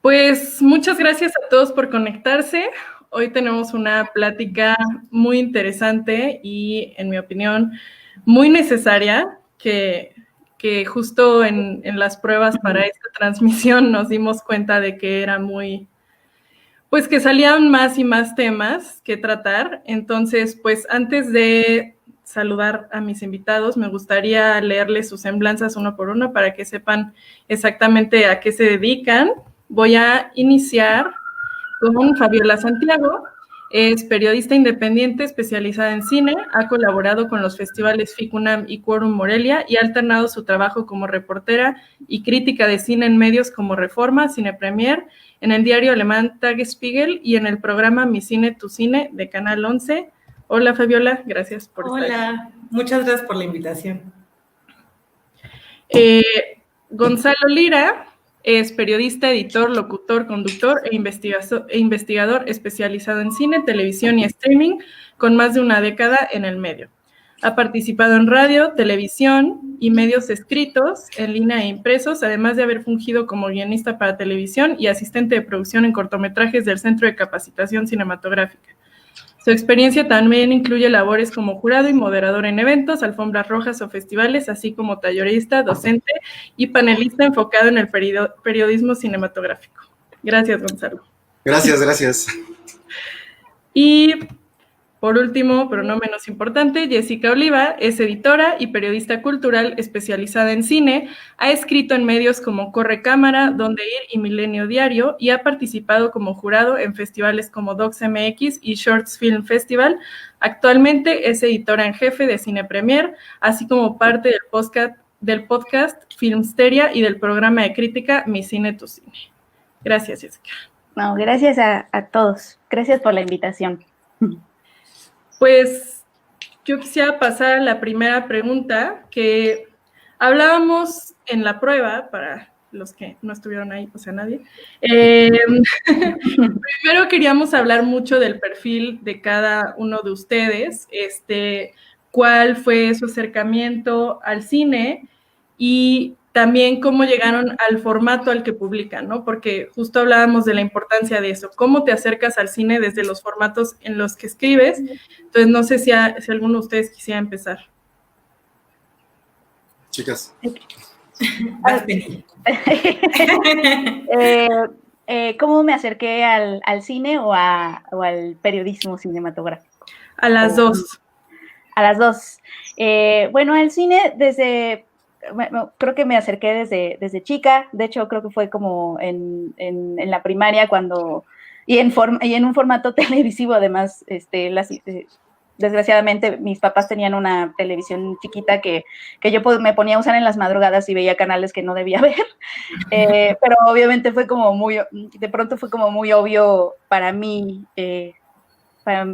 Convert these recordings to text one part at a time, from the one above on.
Pues muchas gracias a todos por conectarse. Hoy tenemos una plática muy interesante y, en mi opinión, muy necesaria, que justo en las pruebas para esta transmisión nos dimos cuenta de que era pues que salían más y más temas que tratar. Entonces, pues antes de saludar a mis invitados, me gustaría leerles sus semblanzas uno por uno para que sepan exactamente a qué se dedican. Voy a iniciar con Fabiola Santiago. Es periodista independiente especializada en cine, ha colaborado con los festivales FICUNAM y Quorum Morelia y ha alternado su trabajo como reportera y crítica de cine en medios como Reforma, Cine Premier, en el diario alemán Tagesspiegel y en el programa Mi Cine, Tu Cine de Canal 11. Hola Fabiola, gracias por estar aquí. Hola, muchas gracias por la invitación. Gonzalo Lira es periodista, editor, locutor, conductor e investigador especializado en cine, televisión y streaming, con más de una década en el medio. Ha participado en radio, televisión y medios escritos, en línea e impresos, además de haber fungido como guionista para televisión y asistente de producción en cortometrajes del Centro de Capacitación Cinematográfica. Su experiencia también incluye labores como jurado y moderador en eventos, alfombras rojas o festivales, así como tallerista, docente y panelista enfocado en el periodismo cinematográfico. Gracias, Gonzalo. Gracias. Y por último, pero no menos importante, Jessica Oliva es editora y periodista cultural especializada en cine, ha escrito en medios como Corre Cámara, Dónde Ir y Milenio Diario y ha participado como jurado en festivales como DocsMX y Shorts Film Festival. Actualmente es editora en jefe de Cine Premier, así como parte del podcast Filmsteria y del programa de crítica Mi Cine, Tu Cine. Gracias, Jessica. No, gracias a todos. Gracias por la invitación. Pues yo quisiera pasar a la primera pregunta, que hablábamos en la prueba, para los que no estuvieron ahí, o sea, nadie. Primero queríamos hablar mucho del perfil de cada uno de ustedes, cuál fue su acercamiento al cine y también cómo llegaron al formato al que publican, ¿no? Porque justo hablábamos de la importancia de eso, cómo te acercas al cine desde los formatos en los que escribes. Entonces, no sé si alguno de ustedes quisiera empezar. Chicas. ¿Cómo me acerqué al cine o al periodismo cinematográfico? A las dos. A las dos. Bueno, al cine creo que me acerqué desde chica. De hecho, creo que fue como en la primaria y en un formato televisivo, además, desgraciadamente mis papás tenían una televisión chiquita que yo me ponía a usar en las madrugadas y veía canales que no debía ver, pero obviamente de pronto fue como muy obvio para mí,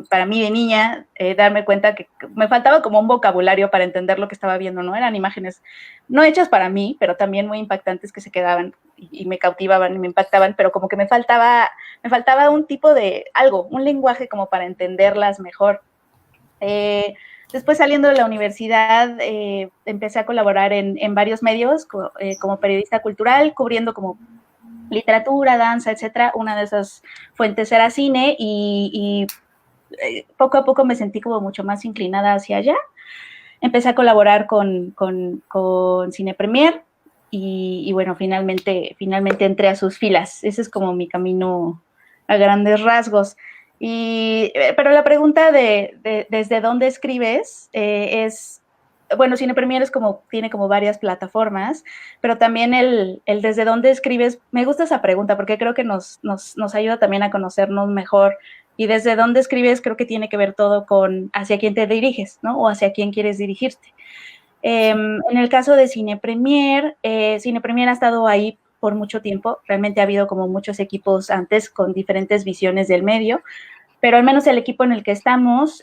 para mí de niña, darme cuenta que me faltaba como un vocabulario para entender lo que estaba viendo, ¿no? Eran imágenes no hechas para mí, pero también muy impactantes que se quedaban y me cautivaban y me impactaban, pero como que me faltaba un tipo de algo, un lenguaje como para entenderlas mejor. Después, saliendo de la universidad, empecé a colaborar en varios medios como periodista cultural, cubriendo como literatura, danza, etcétera. Una de esas fuentes era cine y poco a poco me sentí como mucho más inclinada hacia allá. Empecé a colaborar con Cine Premier y bueno, finalmente entré a sus filas. Ese es como mi camino a grandes rasgos. Pero la pregunta de desde dónde escribes es, bueno, Cine Premier tiene como varias plataformas, pero también el desde dónde escribes, me gusta esa pregunta porque creo que nos ayuda también a conocernos mejor. Y desde dónde escribes creo que tiene que ver todo con hacia quién te diriges, ¿no? O hacia quién quieres dirigirte. En el caso de Cine Premier ha estado ahí por mucho tiempo. Realmente ha habido como muchos equipos antes con diferentes visiones del medio, pero al menos el equipo en el que estamos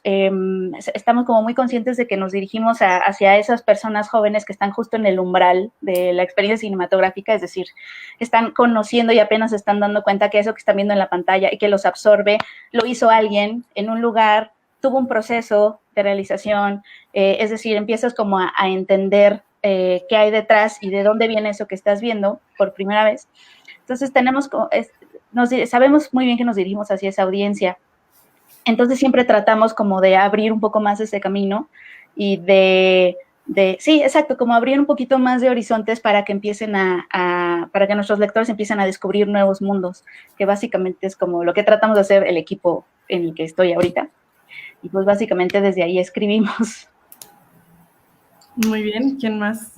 como muy conscientes de que nos dirigimos hacia esas personas jóvenes que están justo en el umbral de la experiencia cinematográfica, es decir, están conociendo y apenas se están dando cuenta que eso que están viendo en la pantalla y que los absorbe, lo hizo alguien en un lugar, tuvo un proceso de realización, es decir, empiezas como a entender qué hay detrás y de dónde viene eso que estás viendo por primera vez. Entonces sabemos muy bien que nos dirigimos hacia esa audiencia. Entonces siempre tratamos como de abrir un poco más ese camino y sí, exacto, como abrir un poquito más de horizontes para que empiecen para que nuestros lectores empiecen a descubrir nuevos mundos, que básicamente es como lo que tratamos de hacer el equipo en el que estoy ahorita. Y pues básicamente desde ahí escribimos. Muy bien, ¿quién más?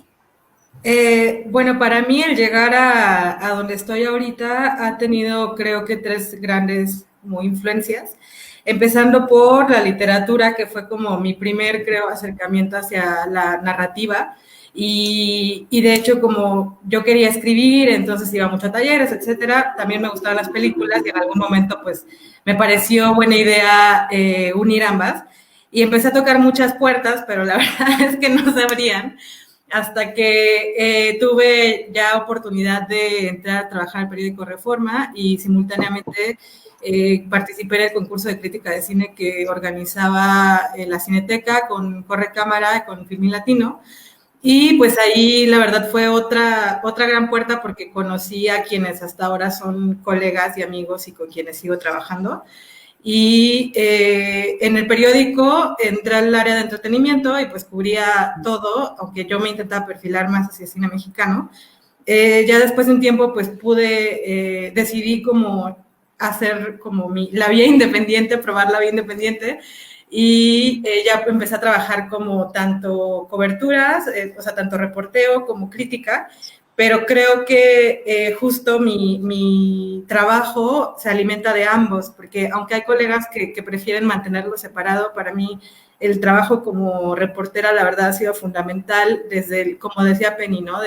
Bueno, para mí el llegar a donde estoy ahorita ha tenido, creo que, 3 grandes como influencias. Empezando por la literatura, que fue como mi primer, creo, acercamiento hacia la narrativa. Y de hecho, como yo quería escribir, entonces iba mucho a talleres, etcétera. También me gustaban las películas y en algún momento, pues, me pareció buena idea unir ambas. Y empecé a tocar muchas puertas, pero la verdad es que no se abrían hasta que tuve ya oportunidad de entrar a trabajar en el periódico Reforma y simultáneamente participé en el concurso de crítica de cine que organizaba la Cineteca con Corre Cámara, con Filmin Latino. Y pues ahí la verdad fue otra gran puerta porque conocí a quienes hasta ahora son colegas y amigos y con quienes sigo trabajando. Y en el periódico entré al área de entretenimiento y pues cubría todo, aunque yo me intentaba perfilar más hacia cine mexicano. Ya después de un tiempo pues decidí como hacer como la vía independiente, probar la vía independiente y ya empecé a trabajar como tanto coberturas, o sea, tanto reporteo como crítica, pero creo que justo mi trabajo se alimenta de ambos, porque aunque hay colegas que prefieren mantenerlo separado, para mí el trabajo como reportera la verdad ha sido fundamental desde, como decía Penny, ¿no?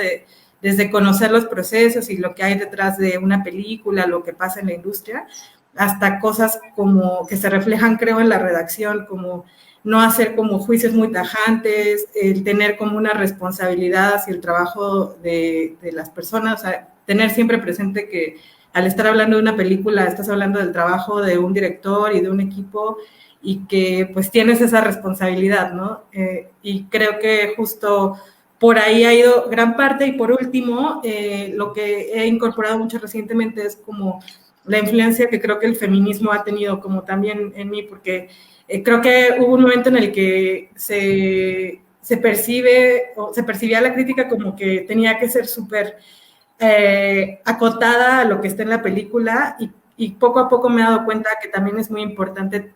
Desde conocer los procesos y lo que hay detrás de una película, lo que pasa en la industria, hasta cosas como que se reflejan, creo, en la redacción, como no hacer como juicios muy tajantes, el tener como una responsabilidad hacia el trabajo de las personas, o sea, tener siempre presente que al estar hablando de una película estás hablando del trabajo de un director y de un equipo y que pues tienes esa responsabilidad, ¿no? Y creo que justo por ahí ha ido gran parte y por último, lo que he incorporado mucho recientemente es como la influencia que creo que el feminismo ha tenido como también en mí, porque creo que hubo un momento en el que se percibía la crítica como que tenía que ser súper acotada a lo que está en la película y poco a poco me he dado cuenta que también es muy importante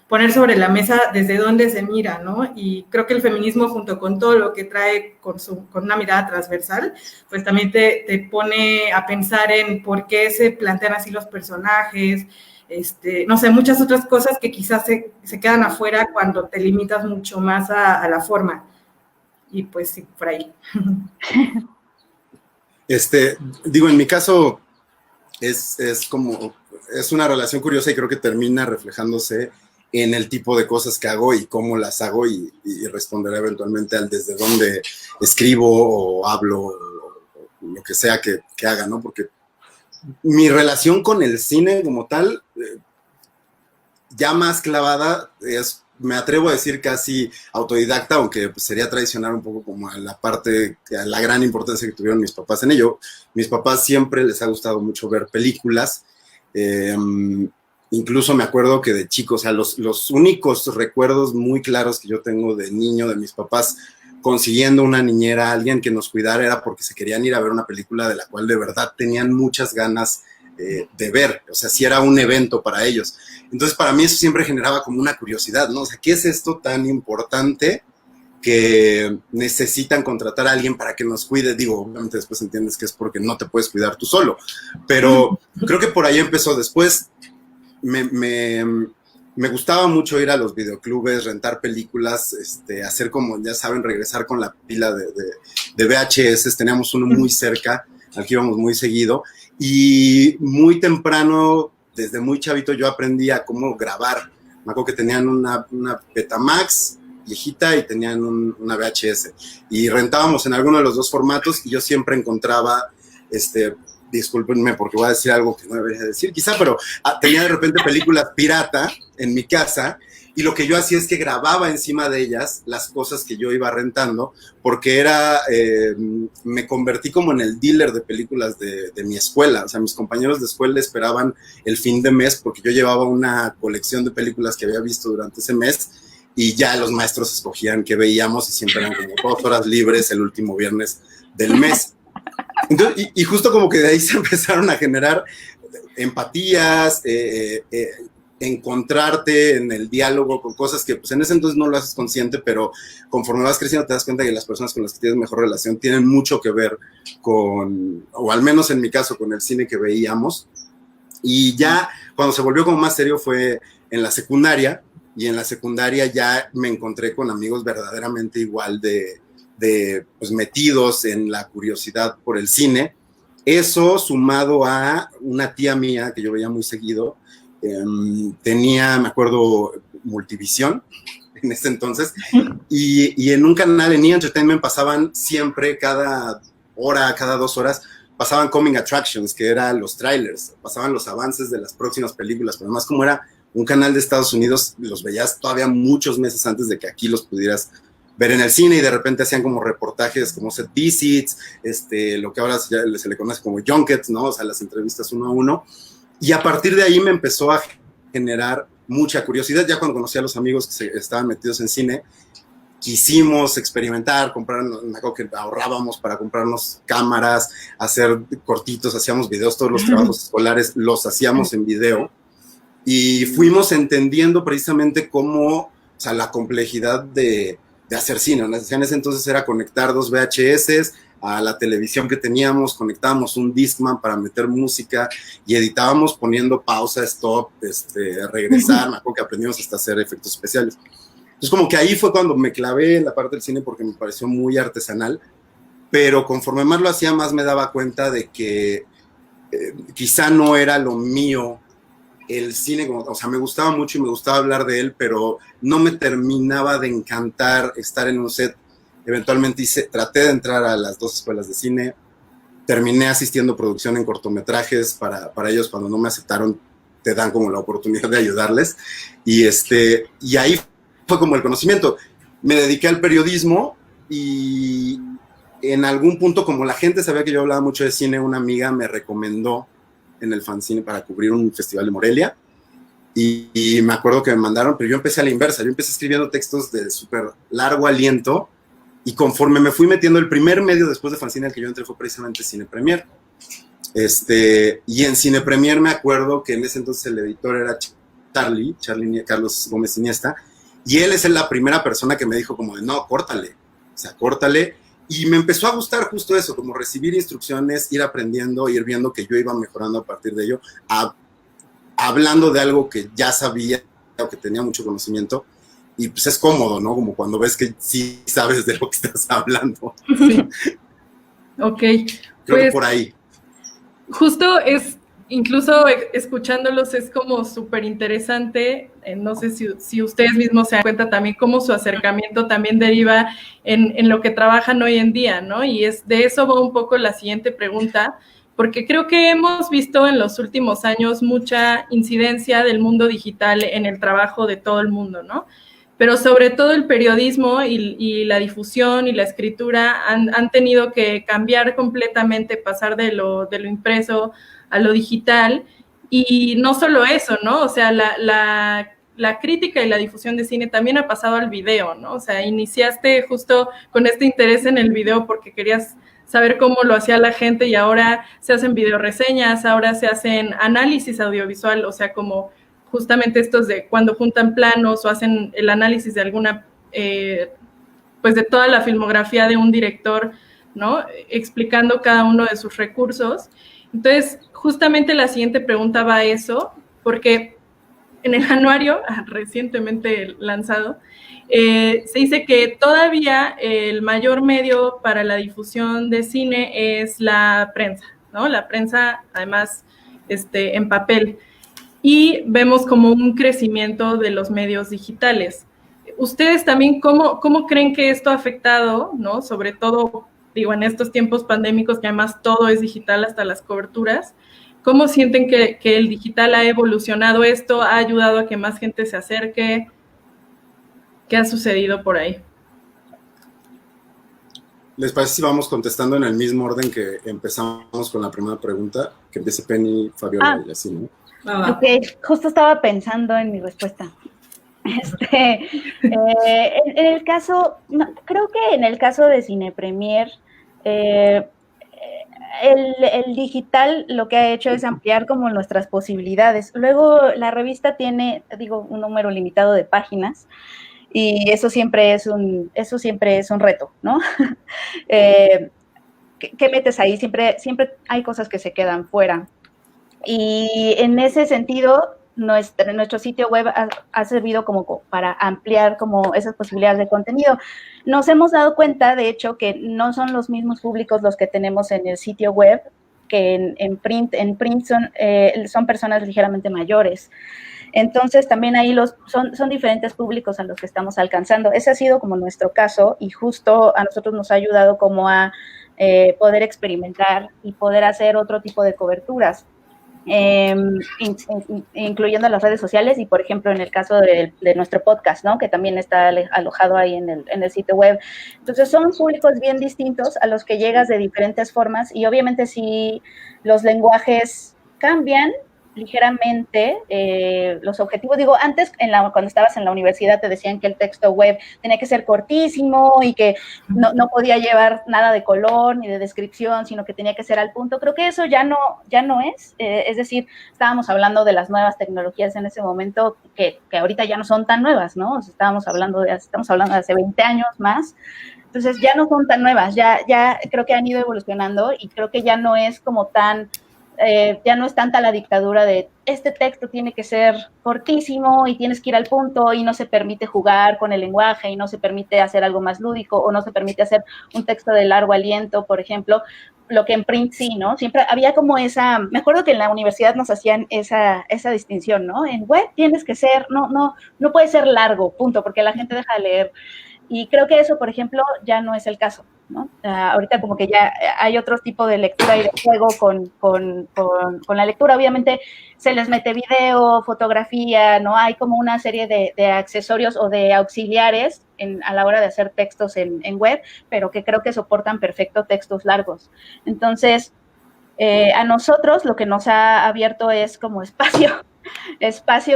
poner sobre la mesa desde dónde se mira, ¿no? Y creo que el feminismo junto con todo lo que trae con una mirada transversal, pues también te pone a pensar en por qué se plantean así los personajes, no sé, muchas otras cosas que quizás se quedan afuera cuando te limitas mucho más a la forma. Y pues sí, por ahí. Digo, en mi caso es una relación curiosa y creo que termina reflejándose en el tipo de cosas que hago y cómo las hago y responderé eventualmente al desde dónde escribo o hablo o lo que sea que haga, ¿no? Porque mi relación con el cine como tal, ya más clavada, me atrevo a decir casi autodidacta, aunque pues, sería traicionar un poco como a la gran importancia que tuvieron mis papás en ello. Mis papás siempre les ha gustado mucho ver películas, incluso me acuerdo que de chico, o sea, los únicos recuerdos muy claros que yo tengo de niño de mis papás consiguiendo una niñera, alguien que nos cuidara, era porque se querían ir a ver una película de la cual de verdad tenían muchas ganas de ver, o sea, sí era un evento para ellos. Entonces, para mí eso siempre generaba como una curiosidad, ¿no? O sea, ¿qué es esto tan importante que necesitan contratar a alguien para que nos cuide? Digo, obviamente después entiendes que es porque no te puedes cuidar tú solo, pero creo que por ahí empezó. Después me gustaba mucho ir a los videoclubes, rentar películas, hacer como, ya saben, regresar con la pila de VHS. Teníamos uno muy cerca, al que íbamos muy seguido, y muy temprano, desde muy chavito, yo aprendí a cómo grabar. Me acuerdo que tenían una Betamax viejita y tenían una VHS, y rentábamos en alguno de los dos formatos, y yo siempre encontraba, discúlpenme porque voy a decir algo que no debería decir quizá, pero tenía de repente películas pirata en mi casa, y lo que yo hacía es que grababa encima de ellas las cosas que yo iba rentando, porque me convertí como en el dealer de películas de mi escuela. O sea, mis compañeros de escuela esperaban el fin de mes porque yo llevaba una colección de películas que había visto durante ese mes, y ya los maestros escogían qué veíamos, y siempre eran como 2 horas libres el último viernes del mes. Entonces, y justo como que de ahí se empezaron a generar empatías, encontrarte en el diálogo con cosas que pues en ese entonces no lo haces consciente, pero conforme vas creciendo te das cuenta que las personas con las que tienes mejor relación tienen mucho que ver con, o al menos en mi caso, con el cine que veíamos. Y ya cuando se volvió como más serio fue en la secundaria, y en la secundaria ya me encontré con amigos verdaderamente igual de pues metidos en la curiosidad por el cine. Eso sumado a una tía mía que yo veía muy seguido, tenía, me acuerdo, Multivisión en ese entonces, y en un canal en E! Entertainment pasaban siempre, cada hora, cada 2 horas, pasaban Coming Attractions, que eran los trailers, pasaban los avances de las próximas películas, pero además como era un canal de Estados Unidos, los veías todavía muchos meses antes de que aquí los pudieras ver en el cine, y de repente hacían como reportajes, como set visits, lo que ahora se le conoce como junkets, ¿no? O sea, las entrevistas 1 a 1. Y a partir de ahí me empezó a generar mucha curiosidad. Ya cuando conocí a los amigos que estaban metidos en cine, quisimos experimentar, comprar, me acuerdo que ahorrábamos para comprarnos cámaras, hacer cortitos, hacíamos videos, todos los trabajos escolares los hacíamos en video, y fuimos entendiendo precisamente cómo, o sea, la complejidad de hacer cine. En ese entonces era conectar 2 VHS a la televisión que teníamos, conectábamos un Discman para meter música y editábamos poniendo pausa, stop, regresar. Me acuerdo que aprendimos hasta hacer efectos especiales. Entonces como que ahí fue cuando me clavé en la parte del cine, porque me pareció muy artesanal, pero conforme más lo hacía, más me daba cuenta de que quizá no era lo mío el cine, o sea, me gustaba mucho y me gustaba hablar de él, pero no me terminaba de encantar estar en un set. Eventualmente traté de entrar a las 2 escuelas de cine, terminé asistiendo a producción en cortometrajes para ellos. Cuando no me aceptaron, te dan como la oportunidad de ayudarles, y ahí fue como el conocimiento. Me dediqué al periodismo, y en algún punto, como la gente sabía que yo hablaba mucho de cine, una amiga me recomendó en el fanzine para cubrir un festival de Morelia, y me acuerdo que me mandaron, pero yo empecé a la inversa. Yo empecé escribiendo textos de súper largo aliento, y conforme me fui metiendo, el primer medio después de fanzine al que yo entré fue precisamente Cine Premier. Y en Cine Premier me acuerdo que en ese entonces el editor era Carlos Gómez Iniesta, y él es la primera persona que me dijo como de, no, córtale, o sea, córtale. Y me empezó a gustar justo eso, como recibir instrucciones, ir aprendiendo, ir viendo que yo iba mejorando a partir de ello, hablando de algo que ya sabía o que tenía mucho conocimiento. Y pues es cómodo, ¿no? Como cuando ves que sí sabes de lo que estás hablando. Sí. Ok. Creo que por ahí. Justo incluso escuchándolos es como súper interesante. No sé si ustedes mismos se dan cuenta también cómo su acercamiento también deriva en lo que trabajan hoy en día, ¿no? Y de eso va un poco la siguiente pregunta, porque creo que hemos visto en los últimos años mucha incidencia del mundo digital en el trabajo de todo el mundo, ¿no? Pero sobre todo el periodismo y la difusión y la escritura han tenido que cambiar completamente, pasar de lo impreso a lo digital. Y no solo eso, ¿no? O sea, la crítica y la difusión de cine también ha pasado al video, ¿no? O sea, iniciaste justo con este interés en el video porque querías saber cómo lo hacía la gente, y ahora se hacen videoreseñas, ahora se hacen análisis audiovisual, o sea, como justamente estos de cuando juntan planos o hacen el análisis de alguna, pues de toda la filmografía de un director, ¿no? Explicando cada uno de sus recursos. Entonces, justamente la siguiente pregunta va a eso, porque en el anuario recientemente lanzado, se dice que todavía el mayor medio para la difusión de cine es la prensa, ¿no? La prensa, además, en papel. Y vemos como un crecimiento de los medios digitales. ¿Ustedes también cómo creen que esto ha afectado, ¿no? Sobre todo, digo, en estos tiempos pandémicos que además todo es digital, hasta las coberturas. ¿Cómo sienten que el digital ha evolucionado esto? ¿Ha ayudado a que más gente se acerque? ¿Qué ha sucedido por ahí? ¿Les parece si vamos contestando en el mismo orden que empezamos con la primera pregunta? Que empiece Penny, Fabiola y así, ¿no? Ok, justo estaba pensando en mi respuesta. En el caso, no, creo que en el caso de Cine Premier, el digital lo que ha hecho es ampliar como nuestras posibilidades. Luego la revista tiene, digo, un número limitado de páginas y eso siempre es un reto, ¿no? ¿Qué metes ahí? Siempre hay cosas que se quedan fuera. Y en ese sentido, nuestro sitio web ha servido como para ampliar como esas posibilidades de contenido. Nos hemos dado cuenta, de hecho, que no son los mismos públicos los que tenemos en el sitio web que en print. En print son personas ligeramente mayores. Entonces, también ahí son diferentes públicos a los que estamos alcanzando. Ese ha sido como nuestro caso y justo a nosotros nos ha ayudado como a poder experimentar y poder hacer otro tipo de coberturas. Incluyendo las redes sociales y, por ejemplo, en el caso de nuestro podcast, ¿no? Que también está alojado ahí en el sitio web. Entonces, son públicos bien distintos a los que llegas de diferentes formas y obviamente si los lenguajes cambian ligeramente, los objetivos, digo, antes cuando estabas en la universidad te decían que el texto web tenía que ser cortísimo y que no podía llevar nada de color ni de descripción, sino que tenía que ser al punto. Creo que eso ya no es decir, estábamos hablando de las nuevas tecnologías en ese momento que ahorita ya no son tan nuevas, ¿no? O sea, estamos hablando de hace 20 años más. Entonces ya no son tan nuevas, ya creo que han ido evolucionando y creo que ya no es como tan ya no es tanta la dictadura de este texto tiene que ser cortísimo y tienes que ir al punto y no se permite jugar con el lenguaje y no se permite hacer algo más lúdico o no se permite hacer un texto de largo aliento, por ejemplo, lo que en print sí, ¿no? Siempre había como me acuerdo que en la universidad nos hacían esa distinción, ¿no? En web tienes que ser, no puede ser largo, punto, porque la gente deja de leer. Y creo que eso, por ejemplo, ya no es el caso, ¿no? Ahorita como que ya hay otro tipo de lectura y de juego con la lectura. Obviamente se les mete video, fotografía, ¿no? Hay como una serie de accesorios o de auxiliares a la hora de hacer textos en web, pero que creo que soportan perfecto textos largos. Entonces, a nosotros lo que nos ha abierto es como espacio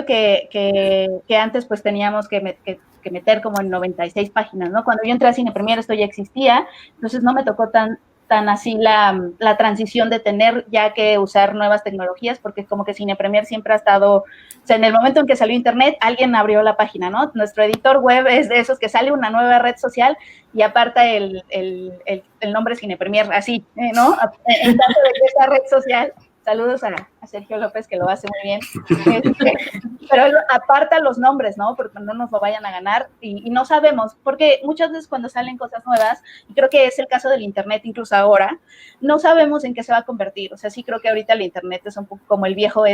que antes pues teníamos que meter como en 96 páginas, ¿no? Cuando yo entré a Cine Premier esto ya existía, entonces no me tocó tan así la transición de tener ya que usar nuevas tecnologías, porque como que Cine Premier siempre ha estado, o sea, en el momento en que salió Internet, alguien abrió la página, ¿no? Nuestro editor web es de esos que sale una nueva red social y aparta el nombre Cine Premier, así, ¿no? En caso de que esa red social... Saludos a Sergio López, que lo hace muy bien. Pero él aparta los nombres, ¿no? Porque no nos lo vayan a ganar y no sabemos, porque muchas veces cuando salen cosas nuevas, y creo que es el caso del Internet incluso ahora, no sabemos en qué se va a convertir. O sea, sí creo que ahorita el Internet es un poco como el viejo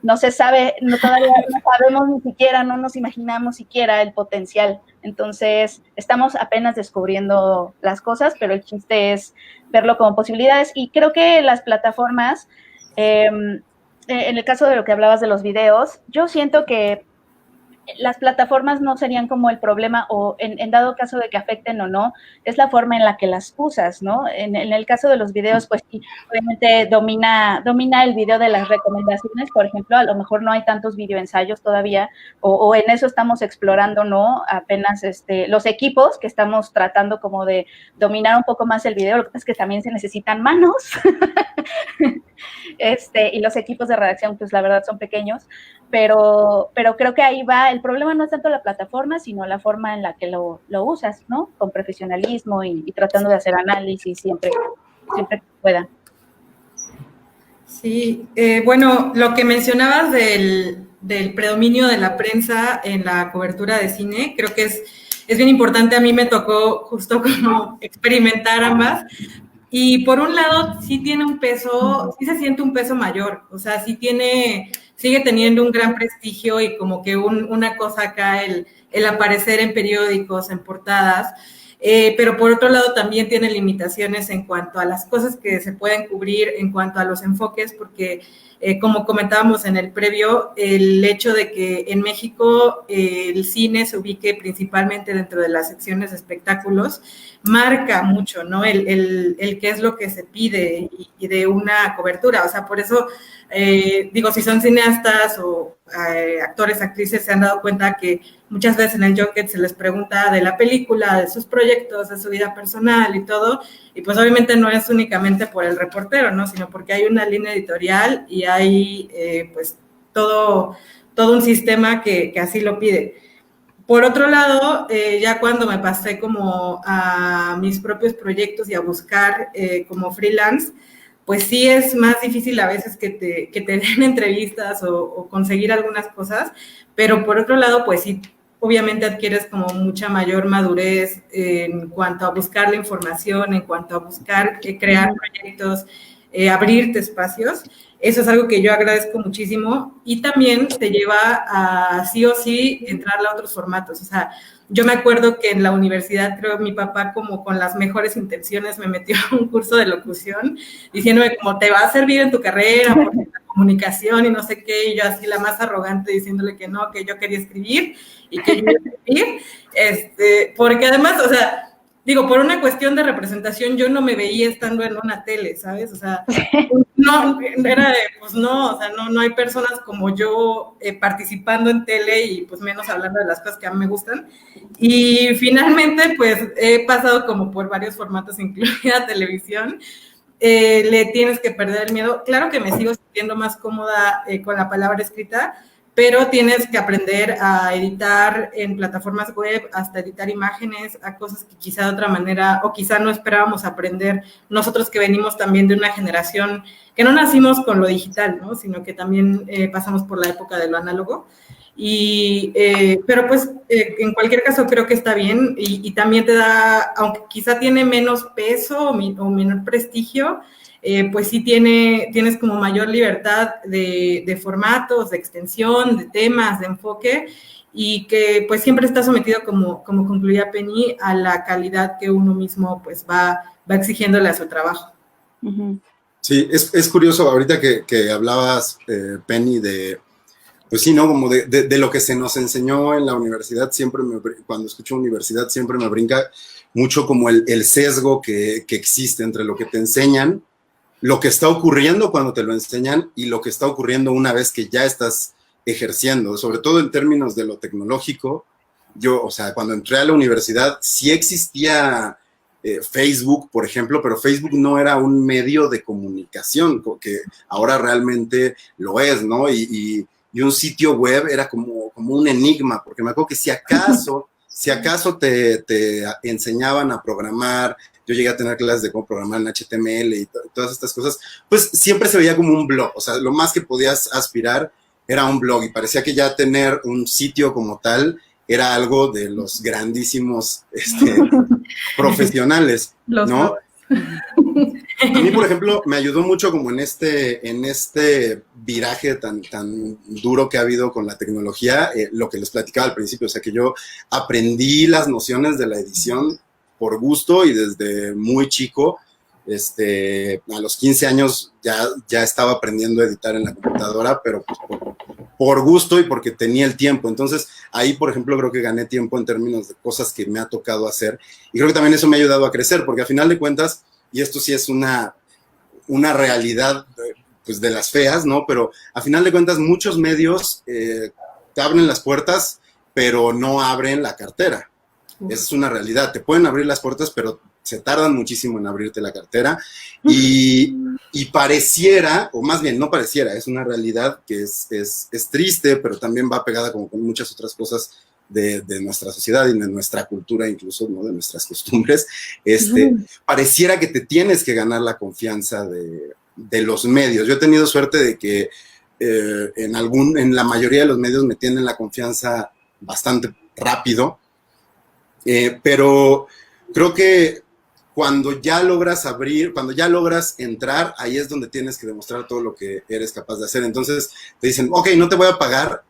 no se sabe, todavía no sabemos ni siquiera, no nos imaginamos siquiera el potencial. Entonces, estamos apenas descubriendo las cosas, pero el chiste es verlo como posibilidades y creo que las plataformas... en el caso de lo que hablabas de los videos, yo siento que las plataformas no serían como el problema o en dado caso de que afecten o no, es la forma en la que las usas, ¿no? En el caso de los videos, pues sí, obviamente domina el video de las recomendaciones, por ejemplo, a lo mejor no hay tantos videoensayos todavía o en eso estamos explorando, ¿no? Apenas los equipos que estamos tratando como de dominar un poco más el video, lo que pasa es que también se necesitan manos y los equipos de redacción, pues la verdad son pequeños, pero creo que ahí va, el problema no es tanto la plataforma, sino la forma en la que lo usas, ¿no? Con profesionalismo y tratando de hacer análisis siempre que pueda. Sí, bueno, lo que mencionabas del predominio de la prensa en la cobertura de cine, creo que es bien importante. A mí me tocó justo como experimentar ambas. Y por un lado, sí tiene un peso, sí se siente un peso mayor, o sea, sigue teniendo un gran prestigio y como que una cosa acá, el aparecer en periódicos, en portadas, pero por otro lado también tiene limitaciones en cuanto a las cosas que se pueden cubrir, en cuanto a los enfoques, porque como comentábamos en el previo, el hecho de que en México el cine se ubique principalmente dentro de las secciones de espectáculos marca mucho, ¿no? El qué es lo que se pide y de una cobertura. O sea, por eso, digo, si son cineastas o actores, actrices, se han dado cuenta que muchas veces en el junket se les pregunta de la película, de sus proyectos, de su vida personal y todo, y pues obviamente no es únicamente por el reportero, ¿no? Sino porque hay una línea editorial y hay pues todo un sistema que así lo pide. Por otro lado, ya cuando me pasé como a mis propios proyectos y a buscar como freelance, pues sí es más difícil a veces que te den entrevistas o conseguir algunas cosas, pero por otro lado, pues sí, obviamente adquieres como mucha mayor madurez en cuanto a buscar la información, en cuanto a buscar crear proyectos, abrirte espacios. Eso es algo que yo agradezco muchísimo y también te lleva a sí o sí entrar a otros formatos. O sea, yo me acuerdo que en la universidad, creo, mi papá como con las mejores intenciones me metió a un curso de locución diciéndome como te va a servir en tu carrera, por la comunicación y no sé qué, y yo así la más arrogante diciéndole que no, que yo quería escribir y que yo iba a escribir, porque además, o sea, digo, por una cuestión de representación, yo no me veía estando en una tele, ¿sabes? O sea, no, era de, pues no, o sea, no hay personas como yo participando en tele y pues menos hablando de las cosas que a mí me gustan. Y finalmente, pues he pasado como por varios formatos, incluida televisión. Le tienes que perder el miedo. Claro que me sigo sintiendo más cómoda con la palabra escrita, pero tienes que aprender a editar en plataformas web, hasta editar imágenes, a cosas que quizá de otra manera, o quizá no esperábamos aprender nosotros que venimos también de una generación que no nacimos con lo digital, ¿no? Sino que también pasamos por la época de lo análogo. Pero pues en cualquier caso creo que está bien y también te da, aunque quizá tiene menos peso o menor prestigio, pues sí tienes como mayor libertad de formatos, de extensión, de temas, de enfoque, y que pues siempre está sometido, como concluía Penny, a la calidad que uno mismo pues va exigiéndole a su trabajo. Sí, es curioso, ahorita que hablabas, Penny, pues sí, ¿no? Como de lo que se nos enseñó en la universidad, cuando escucho universidad, siempre me brinca mucho como el sesgo que existe entre lo que te enseñan, lo que está ocurriendo cuando te lo enseñan y lo que está ocurriendo una vez que ya estás ejerciendo, sobre todo en términos de lo tecnológico. Yo, o sea, cuando entré a la universidad sí existía Facebook, por ejemplo, pero Facebook no era un medio de comunicación, que ahora realmente lo es, ¿no? Y un sitio web era como un enigma, porque me acuerdo que si acaso te enseñaban a programar. Yo llegué a tener clases de cómo programar en HTML y todas estas cosas, pues siempre se veía como un blog. O sea, lo más que podías aspirar era un blog y parecía que ya tener un sitio como tal era algo de los grandísimos profesionales, ¿no? A mí, por ejemplo, me ayudó mucho como en este viraje tan duro que ha habido con la tecnología, lo que les platicaba al principio. O sea, que yo aprendí las nociones de la edición por gusto y desde muy chico, a los 15 años ya estaba aprendiendo a editar en la computadora, pero pues por gusto y porque tenía el tiempo. Entonces, ahí, por ejemplo, creo que gané tiempo en términos de cosas que me ha tocado hacer. Y creo que también eso me ha ayudado a crecer, porque al final de cuentas, y esto sí es una realidad pues de las feas, ¿no? Pero a final de cuentas, muchos medios te abren las puertas, pero no abren la cartera. Esa es una realidad. Te pueden abrir las puertas, pero se tardan muchísimo en abrirte la cartera. Y pareciera, o más bien no pareciera, es una realidad que es triste, pero también va pegada como con muchas otras cosas de nuestra sociedad y de nuestra cultura, incluso, ¿no? De nuestras costumbres. Pareciera que te tienes que ganar la confianza de los medios. Yo he tenido suerte de que en la mayoría de los medios me tienen la confianza bastante rápido. Pero creo que cuando ya logras entrar, ahí es donde tienes que demostrar todo lo que eres capaz de hacer. Entonces te dicen, ok, no te voy a pagar,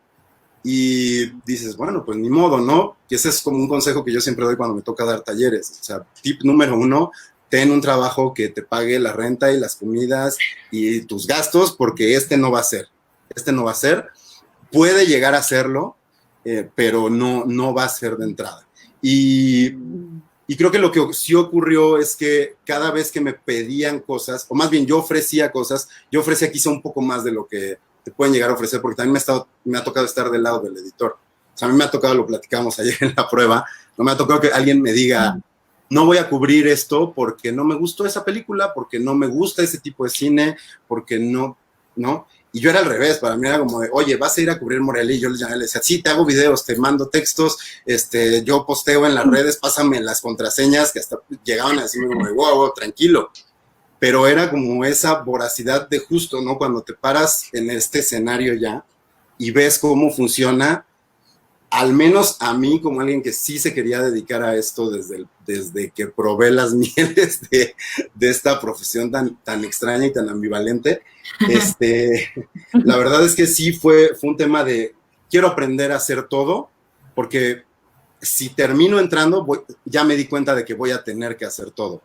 y dices, bueno, pues ni modo, ¿no? Y ese es como un consejo que yo siempre doy cuando me toca dar talleres. O sea, tip número 1, ten un trabajo que te pague la renta y las comidas y tus gastos, porque este no va a ser. Este no va a ser. Puede llegar a serlo, pero no va a ser de entrada. Y creo que lo que sí ocurrió es que cada vez que me pedían cosas, o más bien yo ofrecía cosas, yo ofrecía quizá un poco más de lo que te pueden llegar a ofrecer, porque también me ha tocado estar del lado del editor. O sea, a mí me ha tocado, lo platicamos ayer en la prueba, no me ha tocado que alguien me diga, no voy a cubrir esto porque no me gustó esa película, porque no me gusta ese tipo de cine, porque no. Y yo era al revés, para mí era como de, oye, vas a ir a cubrir Morelia, y yo le decía, sí, te hago videos, te mando textos, yo posteo en las redes, pásame las contraseñas, que hasta llegaban a decirme como de, wow, tranquilo. Pero era como esa voracidad de justo, ¿no? Cuando te paras en este escenario ya y ves cómo funciona, al menos a mí, como alguien que sí se quería dedicar a esto desde que probé las mieles de esta profesión tan extraña y tan ambivalente, la verdad es que sí fue un tema de quiero aprender a hacer todo, porque si termino entrando, ya me di cuenta de que voy a tener que hacer todo.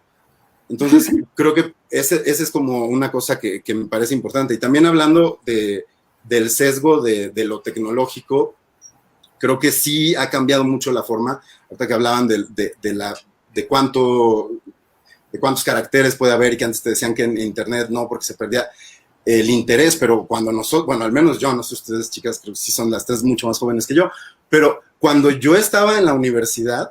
Entonces, creo que ese es como una cosa que me parece importante. Y también hablando del sesgo de lo tecnológico, creo que sí ha cambiado mucho la forma, ahorita que hablaban de cuántos caracteres puede haber, y que antes te decían que en internet no, porque se perdía el interés, pero cuando nosotros, bueno, al menos yo, no sé ustedes, chicas, creo que sí son las tres mucho más jóvenes que yo, pero cuando yo estaba en la universidad,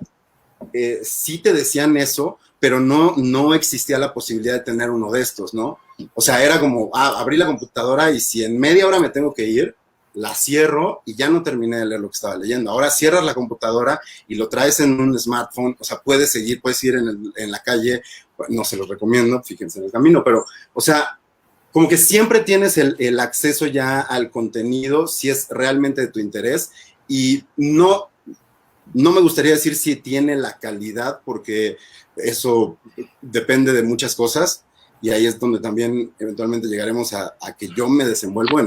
sí te decían eso, pero no existía la posibilidad de tener uno de estos, ¿no? O sea, era como, abrí la computadora y si en media hora me tengo que ir, la cierro y ya no terminé de leer lo que estaba leyendo. Ahora cierras la computadora y lo traes en un smartphone, o sea, puedes ir en la calle, no se los recomiendo, fíjense en el camino, pero, o sea, como que siempre tienes el acceso ya al contenido, si es realmente de tu interés, y no me gustaría decir si tiene la calidad, porque eso depende de muchas cosas, y ahí es donde también eventualmente llegaremos a que yo me desenvuelvo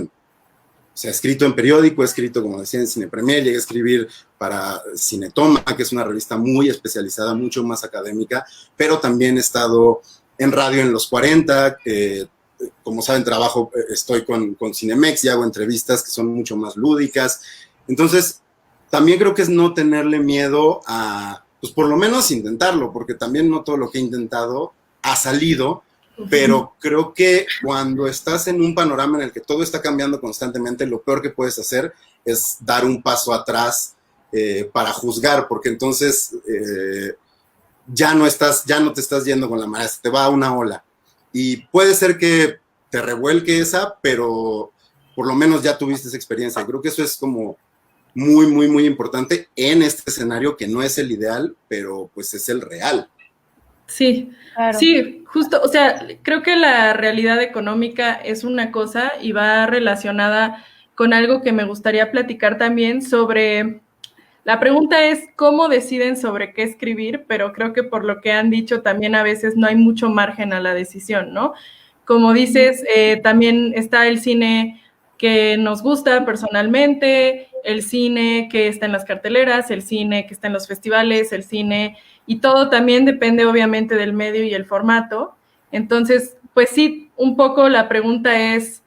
o sea, he escrito en periódico, he escrito, como decía, en Cine Premier, llegué a escribir para Cinetoma, que es una revista muy especializada, mucho más académica, pero también he estado en radio en los 40, como saben, estoy con Cinemex y hago entrevistas que son mucho más lúdicas. Entonces, también creo que es no tenerle miedo a, pues por lo menos intentarlo, porque también no todo lo que he intentado ha salido, pero creo que cuando estás en un panorama en el que todo está cambiando constantemente, lo peor que puedes hacer es dar un paso atrás para juzgar, porque entonces ya no te estás yendo con la marea, te va a una ola. Y puede ser que te revuelque esa, pero por lo menos ya tuviste esa experiencia. Creo que eso es como muy, muy, muy importante en este escenario que no es el ideal, pero pues es el real. Sí, claro. Sí, justo, o sea, creo que la realidad económica es una cosa y va relacionada con algo que me gustaría platicar también sobre, la pregunta es cómo deciden sobre qué escribir, pero creo que por lo que han dicho también a veces no hay mucho margen a la decisión, ¿no? Como dices, también está el cine que nos gusta personalmente, el cine que está en las carteleras, el cine que está en los festivales, el cine, y todo también depende obviamente del medio y el formato. Entonces, pues sí, un poco la pregunta es,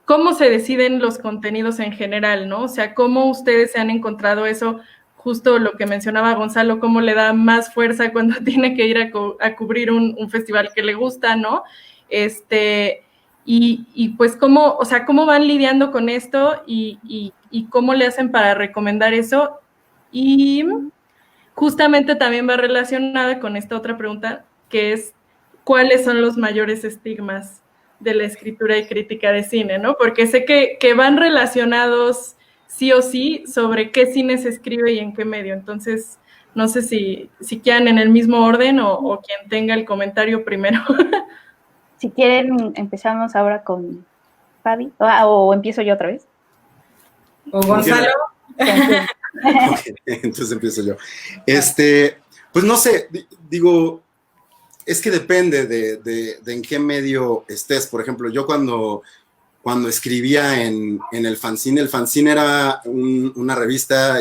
¿cómo se deciden los contenidos en general, no? O sea, ¿cómo ustedes se han encontrado eso? Justo lo que mencionaba Gonzalo, cómo le da más fuerza cuando tiene que ir a cubrir un festival que le gusta, ¿no? Y pues cómo, o sea, cómo van lidiando con esto y cómo le hacen para recomendar eso. Y justamente también va relacionada con esta otra pregunta, que es, ¿cuáles son los mayores estigmas de la escritura y crítica de cine, ¿no? Porque sé que van relacionados sí o sí sobre qué cine se escribe y en qué medio. Entonces, no sé si quieran en el mismo orden o quien tenga el comentario primero. Si quieren, empezamos ahora con Fabi, o empiezo yo otra vez. O Gonzalo. Okay, entonces empiezo yo. Pues no sé, digo, es que depende de en qué medio estés. Por ejemplo, yo cuando cuando escribía en el fanzine. El fanzine era una revista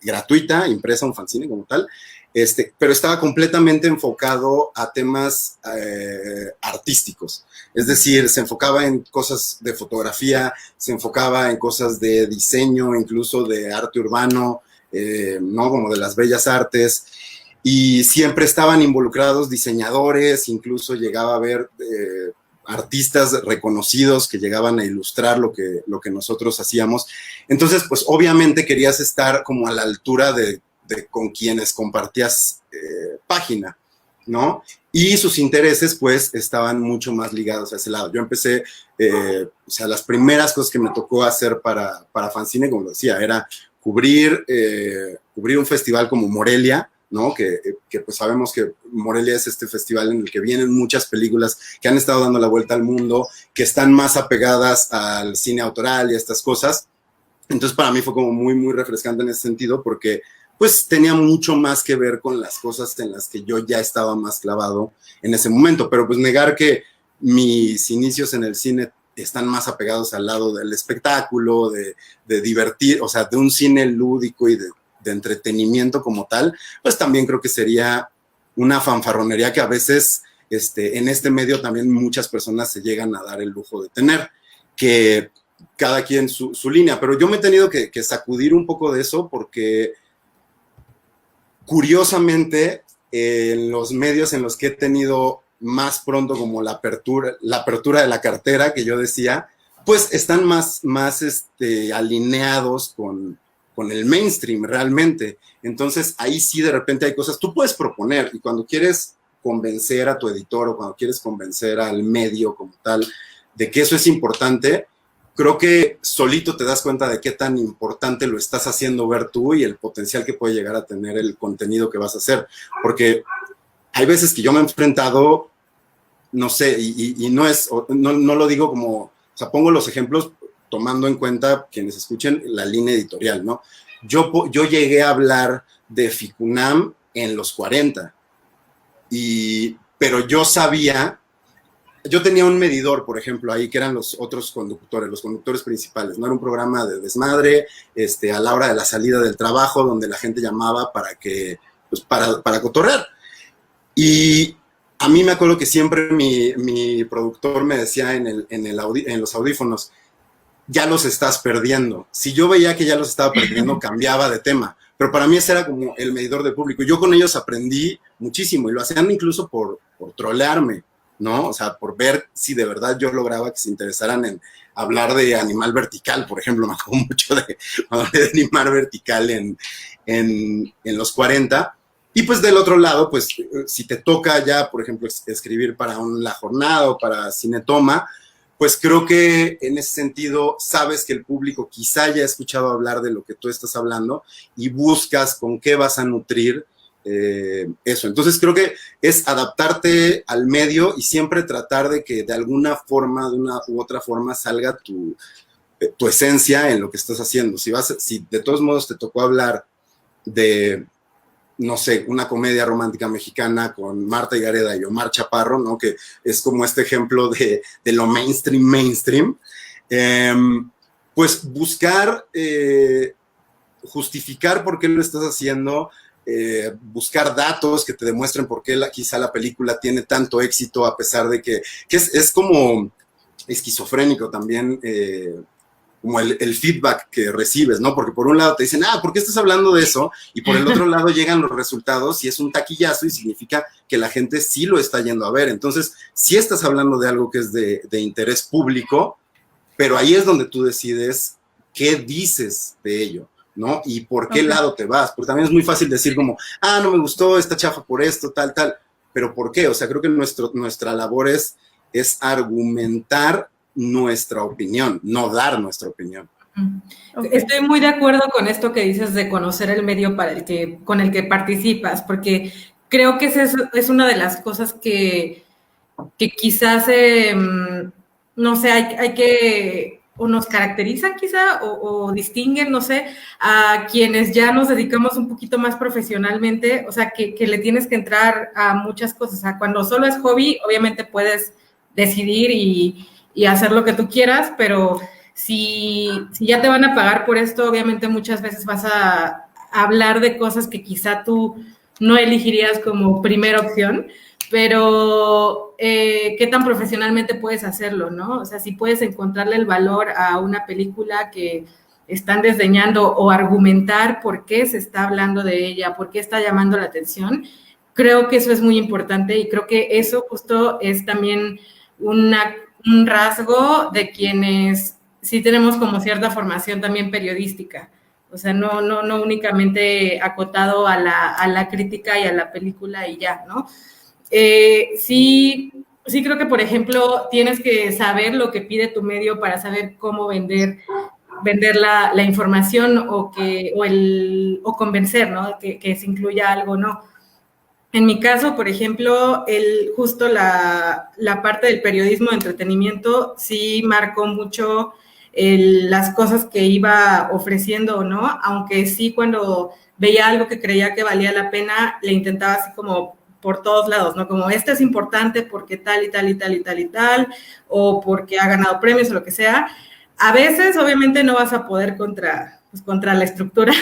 gratuita, impresa, un fanzine como tal, pero estaba completamente enfocado a temas artísticos. Es decir, se enfocaba en cosas de fotografía, se enfocaba en cosas de diseño, incluso de arte urbano, ¿no? Como de las bellas artes. Y siempre estaban involucrados diseñadores, incluso llegaba a haber artistas reconocidos que llegaban a ilustrar lo que nosotros hacíamos. Entonces, pues obviamente querías estar como a la altura de con quienes compartías página, ¿no? Y sus intereses, pues, estaban mucho más ligados a ese lado. Yo empecé, o sea, las primeras cosas que me tocó hacer para fanzine, como lo decía, era cubrir un festival como Morelia, ¿no? Que pues sabemos que Morelia es este festival en el que vienen muchas películas que han estado dando la vuelta al mundo, que están más apegadas al cine autoral y a estas cosas. Entonces, para mí fue como muy, muy refrescante en ese sentido, porque pues tenía mucho más que ver con las cosas en las que yo ya estaba más clavado en ese momento. Pero pues negar que mis inicios en el cine están más apegados al lado del espectáculo, de divertir, o sea, de un cine lúdico y de entretenimiento como tal, pues también creo que sería una fanfarronería que a veces en este medio también muchas personas se llegan a dar el lujo de tener, que cada quien su línea. Pero yo me he tenido que sacudir un poco de eso porque curiosamente en los medios en los que he tenido más pronto como la apertura de la cartera que yo decía, pues están más alineados con el mainstream realmente. Entonces ahí sí de repente hay cosas, tú puedes proponer, y cuando quieres convencer a tu editor o cuando quieres convencer al medio como tal de que eso es importante, creo que solito te das cuenta de qué tan importante lo estás haciendo ver tú y el potencial que puede llegar a tener el contenido que vas a hacer. Porque hay veces que yo me he enfrentado, no sé, y no lo digo como, o sea, pongo los ejemplos tomando en cuenta quienes escuchen la línea editorial, ¿no? Yo llegué a hablar de FICUNAM en los 40, pero yo sabía, yo tenía un medidor, por ejemplo, ahí que eran los otros conductores, los conductores principales, ¿no? Era un programa de desmadre, a la hora de la salida del trabajo, donde la gente llamaba para cotorrear. Y a mí me acuerdo que siempre mi productor me decía en los audífonos, ya los estás perdiendo. Si yo veía que ya los estaba perdiendo, cambiaba de tema. Pero para mí ese era como el medidor del público. Yo con ellos aprendí muchísimo y lo hacían incluso por trolearme, ¿no? O sea, por ver si de verdad yo lograba que se interesaran en hablar de Animal Vertical, por ejemplo. Me acuerdo mucho de Animal Vertical en los 40. Y pues del otro lado, pues si te toca ya, por ejemplo, escribir para La Jornada o para Cinetoma, pues creo que en ese sentido sabes que el público quizá ya ha escuchado hablar de lo que tú estás hablando y buscas con qué vas a nutrir eso. Entonces creo que es adaptarte al medio y siempre tratar de que de alguna forma, de una u otra forma, salga tu esencia en lo que estás haciendo. Si de todos modos te tocó hablar de, no sé, una comedia romántica mexicana con Marta Higareda y Omar Chaparro, ¿no? Que es como este ejemplo de lo mainstream, pues buscar justificar por qué lo estás haciendo, buscar datos que te demuestren por qué quizá la película tiene tanto éxito, a pesar de que es como esquizofrénico también, como el feedback que recibes, ¿no? Porque por un lado te dicen, ¿por qué estás hablando de eso? Y por el otro lado llegan los resultados y es un taquillazo y significa que la gente sí lo está yendo a ver. Entonces, sí estás hablando de algo que es de interés público, pero ahí es donde tú decides qué dices de ello, ¿no? Y por qué lado te vas. Porque también es muy fácil decir como, no me gustó, está chafa por esto, tal. Pero ¿por qué? O sea, creo que nuestra labor es argumentar nuestra opinión, no dar nuestra opinión. Estoy muy de acuerdo con esto que dices de conocer el medio con el que participas, porque creo que es una de las cosas que quizás, no sé, hay que, o nos caracterizan quizá, o distinguen, no sé, a quienes ya nos dedicamos un poquito más profesionalmente, o sea, que le tienes que entrar a muchas cosas. O sea, cuando solo es hobby, obviamente puedes decidir y y hacer lo que tú quieras, pero si ya te van a pagar por esto, obviamente muchas veces vas a hablar de cosas que quizá tú no elegirías como primera opción, pero qué tan profesionalmente puedes hacerlo, ¿no? O sea, si puedes encontrarle el valor a una película que están desdeñando o argumentar por qué se está hablando de ella, por qué está llamando la atención, creo que eso es muy importante y creo que eso justo es también un rasgo de quienes sí tenemos como cierta formación también periodística. O sea, no únicamente acotado a la crítica y a la película y ya, ¿no? Sí creo que, por ejemplo, tienes que saber lo que pide tu medio para saber cómo vender la información o convencer, ¿no? Que se incluya algo, ¿no? En mi caso, por ejemplo, justo la parte del periodismo de entretenimiento sí marcó mucho las cosas que iba ofreciendo o no, aunque sí cuando veía algo que creía que valía la pena, le intentaba así como por todos lados, ¿no? Como este es importante porque tal y tal y tal y tal y tal, o porque ha ganado premios o lo que sea. A veces, obviamente, no vas a poder contra la estructura.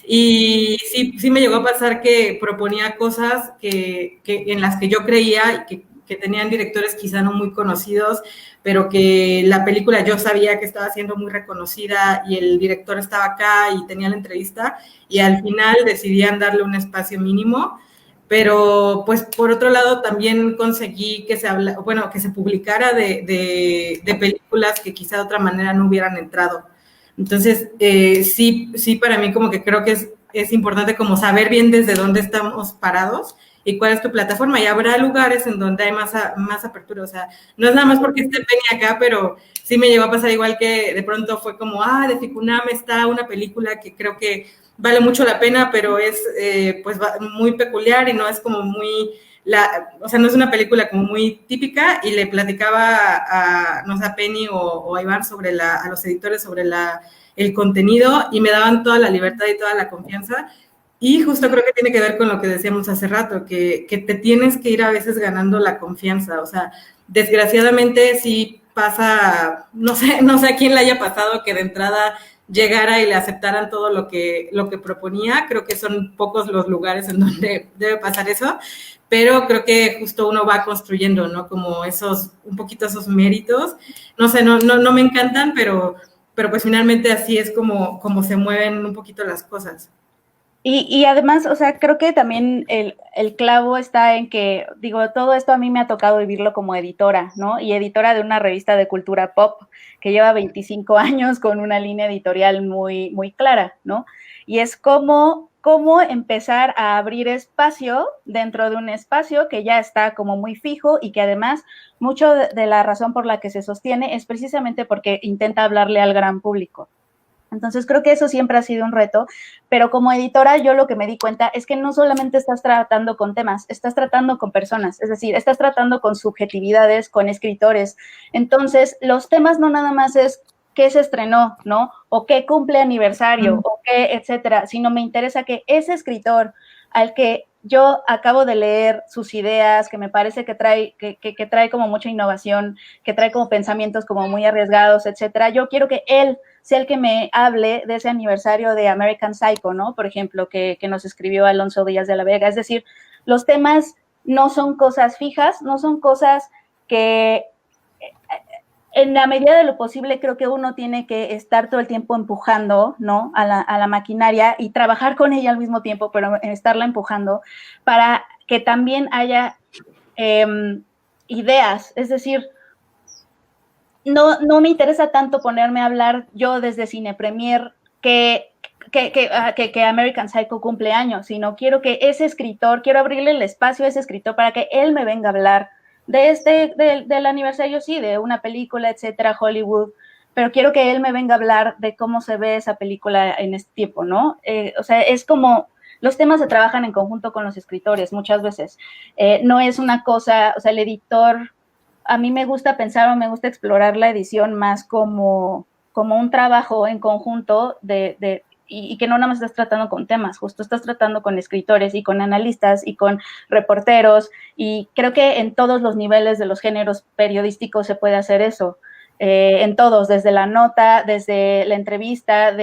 Y sí me llegó a pasar que proponía cosas en las que yo creía y que tenían directores quizá no muy conocidos, pero que la película yo sabía que estaba siendo muy reconocida y el director estaba acá y tenía la entrevista y al final decidían darle un espacio mínimo. Pero, pues, por otro lado, también conseguí que se publicara de películas que quizá de otra manera no hubieran entrado. Entonces, sí, para mí como que creo que es importante como saber bien desde dónde estamos parados y cuál es tu plataforma. Y habrá lugares en donde hay más apertura. O sea, no es nada más porque esté Penny acá, pero sí me llegó a pasar igual que de pronto fue como, de Ficuname está una película que creo que vale mucho la pena, pero es pues muy peculiar y no es como muy... o sea, no es una película como muy típica y le platicaba no sé, a Penny o a Iván a los editores sobre el contenido y me daban toda la libertad y toda la confianza y justo creo que tiene que ver con lo que decíamos hace rato, que te tienes que ir a veces ganando la confianza, o sea, desgraciadamente sí pasa, no sé a quién le haya pasado que de entrada llegara y le aceptaran todo lo que proponía. Creo que son pocos los lugares en donde debe pasar eso, pero creo que justo uno va construyendo, ¿no? Como un poquito esos méritos. No sé, no me encantan, pero pues finalmente así es como se mueven un poquito las cosas. Y además, o sea, creo que también el clavo está en que, digo, todo esto a mí me ha tocado vivirlo como editora, ¿no? Y editora de una revista de cultura pop que lleva 25 años con una línea editorial muy, muy clara, ¿no? Y es cómo empezar a abrir espacio dentro de un espacio que ya está como muy fijo y que además mucho de la razón por la que se sostiene es precisamente porque intenta hablarle al gran público. Entonces creo que eso siempre ha sido un reto, pero como editora yo lo que me di cuenta es que no solamente estás tratando con temas, estás tratando con personas, es decir, estás tratando con subjetividades, con escritores. Entonces los temas no nada más es qué se estrenó, ¿no? O qué cumple aniversario, o qué, etcétera, sino me interesa que ese escritor al que yo acabo de leer sus ideas, que me parece que trae como mucha innovación, que trae como pensamientos como muy arriesgados, etcétera, yo quiero que él sea el que me hable de ese aniversario de American Psycho, ¿no? Por ejemplo, que nos escribió Alonso Díaz de la Vega. Es decir, los temas no son cosas fijas, no son cosas que en la medida de lo posible creo que uno tiene que estar todo el tiempo empujando, ¿no? a la maquinaria y trabajar con ella al mismo tiempo, pero estarla empujando para que también haya ideas, es decir, no me interesa tanto ponerme a hablar yo desde Cine Premier que American Psycho cumple años, sino quiero que ese escritor, quiero abrirle el espacio a ese escritor para que él me venga a hablar del aniversario, sí, de una película, etcétera, Hollywood, pero quiero que él me venga a hablar de cómo se ve esa película en este tiempo, ¿no? O sea, es como, los temas se trabajan en conjunto con los escritores muchas veces, no es una cosa, o sea, el editor, a mí me gusta pensar o me gusta explorar la edición más como un trabajo en conjunto y que no nada más estás tratando con temas, justo estás tratando con escritores y con analistas y con reporteros, y creo que en todos los niveles de los géneros periodísticos se puede hacer eso, en todos, desde la nota, desde la entrevista,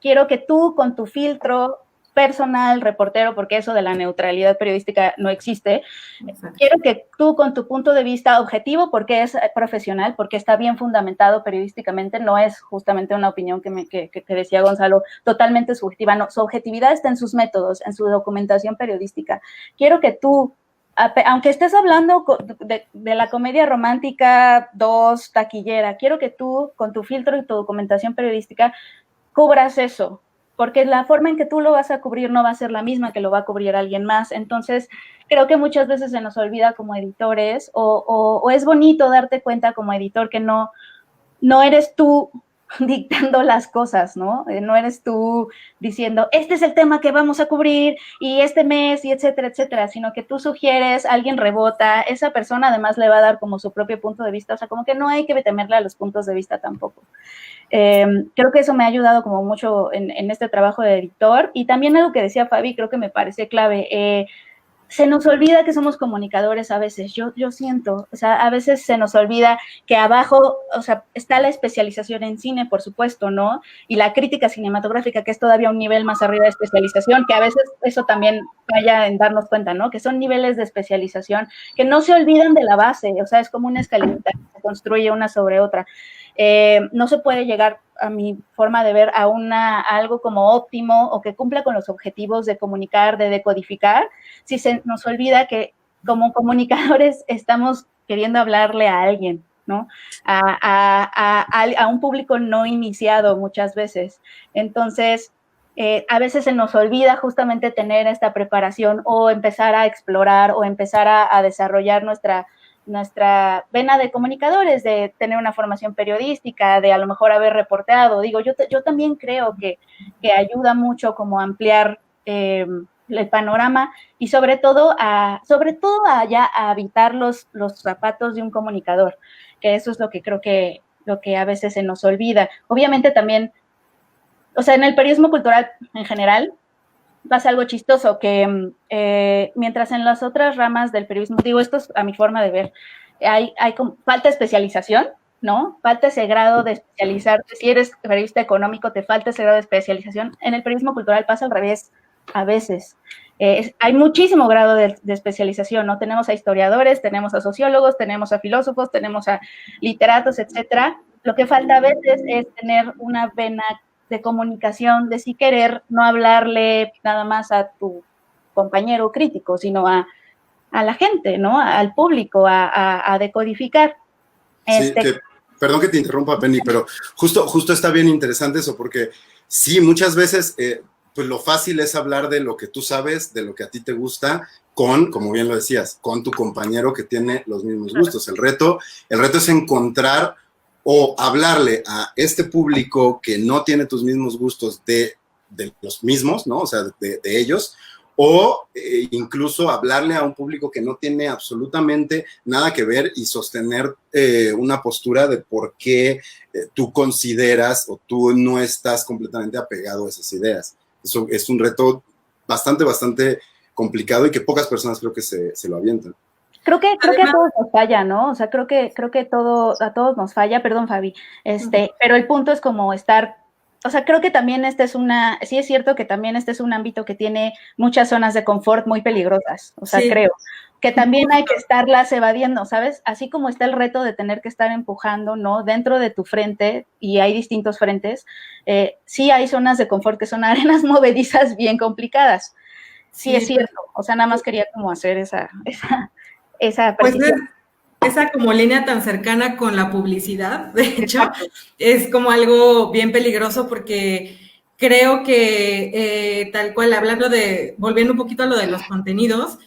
quiero que tú con tu filtro personal, reportero, porque eso de la neutralidad periodística no existe. Exacto. Quiero que tú con tu punto de vista objetivo, porque es profesional, porque está bien fundamentado periodísticamente, no es justamente una opinión que decía Gonzalo, totalmente subjetiva, no, su objetividad está en sus métodos, en su documentación periodística. Quiero que tú, aunque estés hablando de la comedia romántica 2, taquillera, quiero que tú, con tu filtro y tu documentación periodística, cubras eso, porque la forma en que tú lo vas a cubrir no va a ser la misma que lo va a cubrir alguien más. Entonces, creo que muchas veces se nos olvida como editores, o es bonito darte cuenta como editor que no eres tú dictando las cosas, ¿no? No eres tú diciendo, este es el tema que vamos a cubrir, y este mes, y etcétera, etcétera, sino que tú sugieres, alguien rebota, esa persona además le va a dar como su propio punto de vista, o sea, como que no hay que temerle a los puntos de vista tampoco. Creo que eso me ha ayudado como mucho en este trabajo de editor, y también algo que decía Fabi, creo que me parece clave, se nos olvida que somos comunicadores a veces, yo siento, o sea, a veces se nos olvida que abajo, o sea, está la especialización en cine, por supuesto, ¿no? Y la crítica cinematográfica, que es todavía un nivel más arriba de especialización, que a veces eso también vaya en darnos cuenta, ¿no? Que son niveles de especialización que no se olvidan de la base, o sea, es como una escalerita que se construye una sobre otra. No se puede llegar, a mi forma de ver, a algo como óptimo o que cumpla con los objetivos de comunicar, de decodificar, si se nos olvida que como comunicadores estamos queriendo hablarle a alguien, ¿no? A un público no iniciado muchas veces. Entonces, a veces se nos olvida justamente tener esta preparación o empezar a explorar o empezar a desarrollar nuestra vena de comunicadores, de tener una formación periodística, de a lo mejor haber reporteado. Digo, yo también creo que ayuda mucho como a ampliar el panorama y sobre todo a habitar los zapatos de un comunicador, que eso es lo que creo que a veces se nos olvida. Obviamente también, o sea, en el periodismo cultural en general, pasa algo chistoso, que mientras en las otras ramas del periodismo, digo, esto es a mi forma de ver, hay falta especialización, ¿no? Falta ese grado de especializarte. Si eres periodista económico, te falta ese grado de especialización. En el periodismo cultural pasa al revés, a veces. Hay muchísimo grado de especialización, ¿no? Tenemos a historiadores, tenemos a sociólogos, tenemos a filósofos, tenemos a literatos, etcétera. Lo que falta a veces es tener una vena de comunicación, de sí querer no hablarle nada más a tu compañero crítico, sino a la gente, ¿no? Al público, a decodificar. Sí, perdón que te interrumpa, Penny, pero justo está bien interesante eso, porque sí, muchas veces pues lo fácil es hablar de lo que tú sabes, de lo que a ti te gusta, como bien lo decías, con tu compañero que tiene los mismos gustos. El reto es encontrar o hablarle a este público que no tiene tus mismos gustos de los mismos, ¿no? O sea, de ellos, o incluso hablarle a un público que no tiene absolutamente nada que ver y sostener una postura de por qué tú consideras o tú no estás completamente apegado a esas ideas. Eso es un reto bastante complicado y que pocas personas creo que se lo avientan. Creo que a todos nos falla, ¿no? O sea, creo que a todos nos falla, perdón, Fabi, pero el punto es como estar, o sea, creo que también sí es cierto que también este es un ámbito que tiene muchas zonas de confort muy peligrosas, o sea, sí. Creo que también hay que estarlas evadiendo, ¿sabes? Así como está el reto de tener que estar empujando, ¿no? Dentro de tu frente, y hay distintos frentes, sí hay zonas de confort que son arenas movedizas bien complicadas, sí es cierto, o sea, nada más quería como hacer esa pues esa como línea tan cercana con la publicidad, de hecho, exacto, es como algo bien peligroso porque creo que tal cual, volviendo un poquito a lo de los contenidos,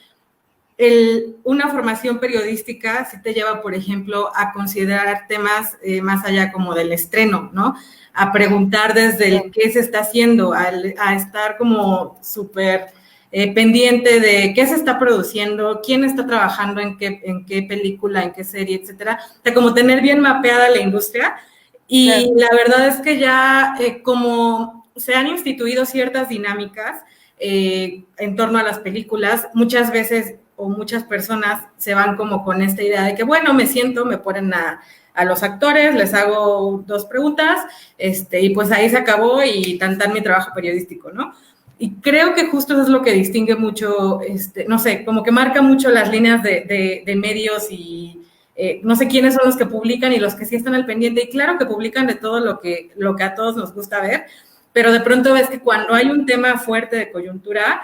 una formación periodística sí te lleva, por ejemplo, a considerar temas más allá como del estreno, ¿no? A preguntar desde el qué se está haciendo, a estar como súper pendiente de qué se está produciendo, quién está trabajando en qué película, en qué serie, etcétera. O sea, como tener bien mapeada la industria. Y la verdad es que ya como se han instituido ciertas dinámicas en torno a las películas. Muchas veces o muchas personas se van como con esta idea de que, bueno, me siento, me ponen a los actores, les hago 2 preguntas, y pues ahí se acabó y tan mi trabajo periodístico, ¿no? Y creo que justo eso es lo que distingue mucho, no sé, como que marca mucho las líneas de medios y no sé quiénes son los que publican y los que sí están al pendiente. Y claro que publican de todo lo que a todos nos gusta ver, pero de pronto ves que cuando hay un tema fuerte de coyuntura,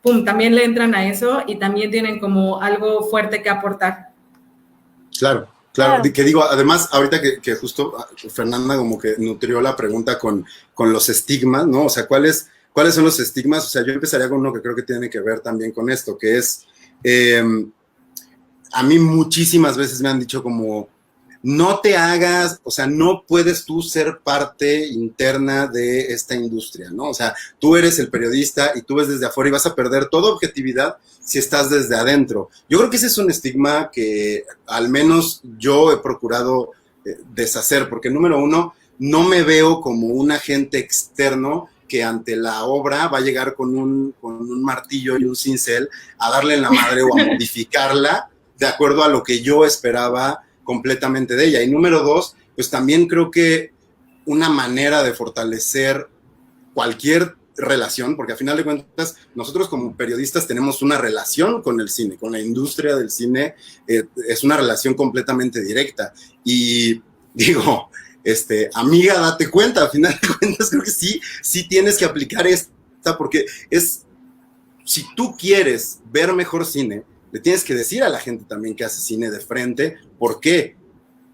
pum, también le entran a eso y también tienen como algo fuerte que aportar. Claro. Que digo, además, ahorita que justo Fernanda como que nutrió la pregunta con los estigmas, ¿no? O sea, ¿cuáles son los estigmas? O sea, yo empezaría con uno que creo que tiene que ver también con esto, que es, a mí muchísimas veces me han dicho como, no te hagas, o sea, no puedes tú ser parte interna de esta industria, ¿no? O sea, tú eres el periodista y tú ves desde afuera y vas a perder toda objetividad si estás desde adentro. Yo creo que ese es un estigma que al menos yo he procurado deshacer, porque número uno, no me veo como un agente externo que ante la obra va a llegar con un martillo y un cincel a darle en la madre o a modificarla de acuerdo a lo que yo esperaba completamente de ella. Y número dos, pues también creo que una manera de fortalecer cualquier relación, porque a final de cuentas nosotros como periodistas tenemos una relación con el cine, con la industria del cine, es una relación completamente directa. Y digo, amiga, date cuenta, a final de cuentas creo que sí tienes que aplicar esta, porque si tú quieres ver mejor cine, le tienes que decir a la gente también que hace cine de frente, ¿por qué?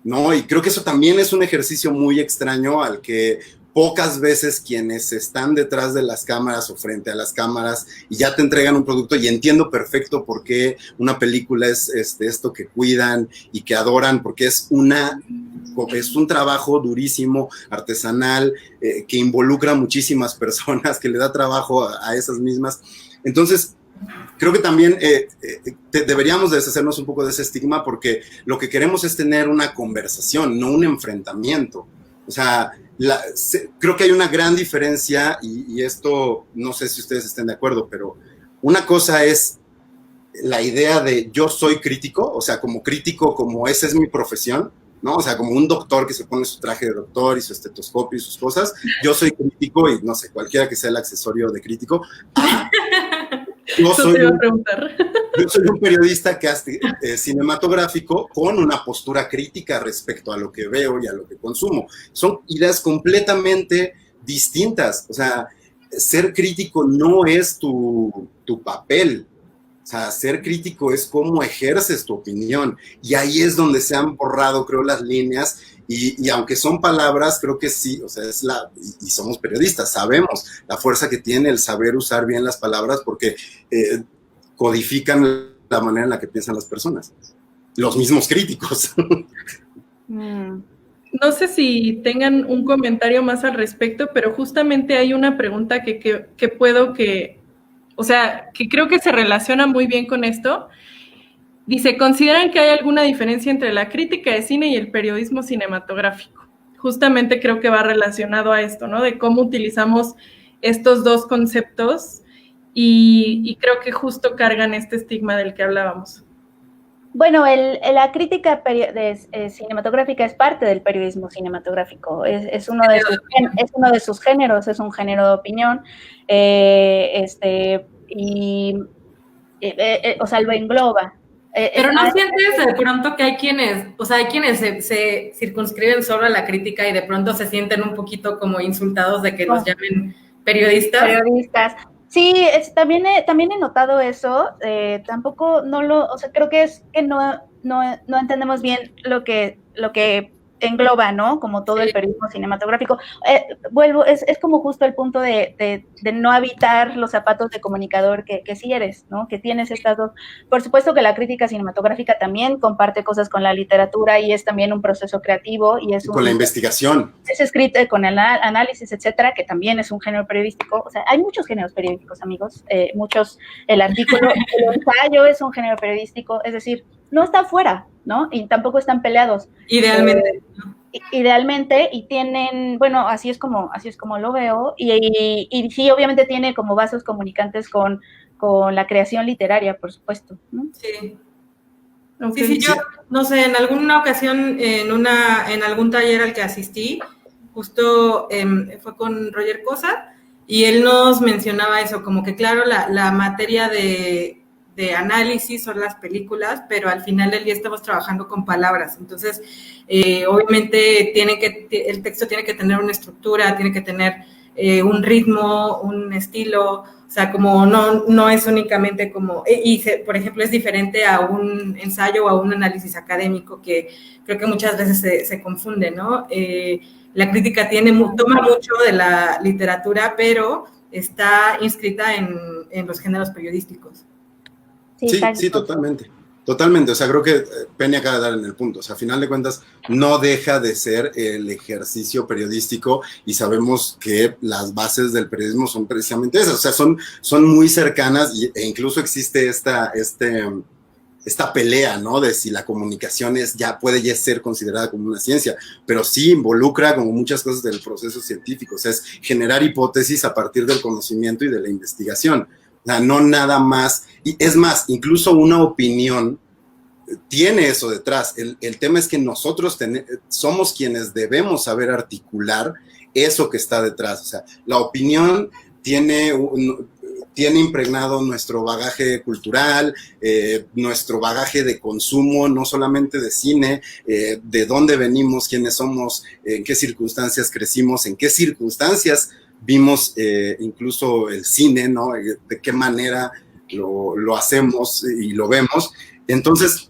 ¿No? Y creo que eso también es un ejercicio muy extraño al que pocas veces quienes están detrás de las cámaras o frente a las cámaras y ya te entregan un producto, y entiendo perfecto por qué una película es esto que cuidan y que adoran, porque es un trabajo durísimo, artesanal, que involucra a muchísimas personas, que le da trabajo a esas mismas. Entonces, creo que también deberíamos deshacernos un poco de ese estigma, porque lo que queremos es tener una conversación, no un enfrentamiento. O sea, creo que hay una gran diferencia, y esto no sé si ustedes estén de acuerdo, pero una cosa es la idea de yo soy crítico, o sea, como crítico, como esa es mi profesión, ¿no? O sea, como un doctor que se pone su traje de doctor y su estetoscopio y sus cosas, yo soy crítico y no sé, cualquiera que sea el accesorio de crítico. Yo soy un periodista que hace cinematográfico con una postura crítica respecto a lo que veo y a lo que consumo. Son ideas completamente distintas. O sea, ser crítico no es tu papel. O sea, ser crítico es cómo ejerces tu opinión. Y ahí es donde se han borrado, creo, las líneas. Y aunque son palabras, creo que sí, o sea, y somos periodistas, sabemos la fuerza que tiene el saber usar bien las palabras, porque codifican la manera en la que piensan las personas, los mismos críticos. No sé si tengan un comentario más al respecto, pero justamente hay una pregunta que creo que se relaciona muy bien con esto. Dice, ¿consideran que hay alguna diferencia entre la crítica de cine y el periodismo cinematográfico? Justamente creo que va relacionado a esto, ¿no? De cómo utilizamos estos dos conceptos y creo que justo cargan este estigma del que hablábamos. Bueno, la crítica cinematográfica es parte del periodismo cinematográfico, es uno de sus géneros, es un género de opinión, o sea, lo engloba. Pero ¿no sientes de pronto que hay quienes se circunscriben solo a la crítica y de pronto se sienten un poquito como insultados de que los llamen periodistas? Sí, también he notado eso. Tampoco creo que es que no entendemos bien lo que engloba, ¿no? Como todo el periodismo cinematográfico. Es como justo el punto de no habitar los zapatos de comunicador que sí eres, ¿no? Que tienes estas dos. Por supuesto que la crítica cinematográfica también comparte cosas con la literatura y es también un proceso creativo y con la investigación. Es escrito con el análisis, etcétera, que también es un género periodístico. O sea, hay muchos géneros periodísticos, amigos. El artículo, el ensayo es un género periodístico, es decir, no está fuera, ¿no? Y tampoco están peleados. Idealmente. idealmente, y tienen, bueno, así es como lo veo, y sí, obviamente tiene como vasos comunicantes con la creación literaria, por supuesto, ¿no? Sí. Okay. Sí, yo, no sé, en alguna ocasión, en algún taller al que asistí, justo fue con Roger Cosa, y él nos mencionaba eso, como que claro, la materia de análisis son las películas, pero al final del día estamos trabajando con palabras, entonces obviamente el texto tiene que tener una estructura, tiene que tener un ritmo, un estilo, o sea, como no es únicamente como, por ejemplo, es diferente a un ensayo o a un análisis académico que creo que muchas veces se confunde, ¿no? La crítica toma mucho de la literatura, pero está inscrita en los géneros periodísticos. Sí, totalmente. Totalmente, o sea, creo que Penny acaba de dar en el punto, o sea, a final de cuentas no deja de ser el ejercicio periodístico y sabemos que las bases del periodismo son precisamente esas, o sea, son muy cercanas e incluso existe esta pelea, ¿no? De si la comunicación puede ya ser considerada como una ciencia, pero sí involucra como muchas cosas del proceso científico, o sea, es generar hipótesis a partir del conocimiento y de la investigación. O sea, no nada más, y es más, incluso una opinión tiene eso detrás. El tema es que nosotros somos quienes debemos saber articular eso que está detrás. O sea, la opinión tiene impregnado nuestro bagaje cultural, nuestro bagaje de consumo, no solamente de cine, de dónde venimos, quiénes somos, en qué circunstancias crecimos, en qué circunstancias vimos incluso el cine, ¿no? De qué manera lo hacemos y lo vemos. Entonces,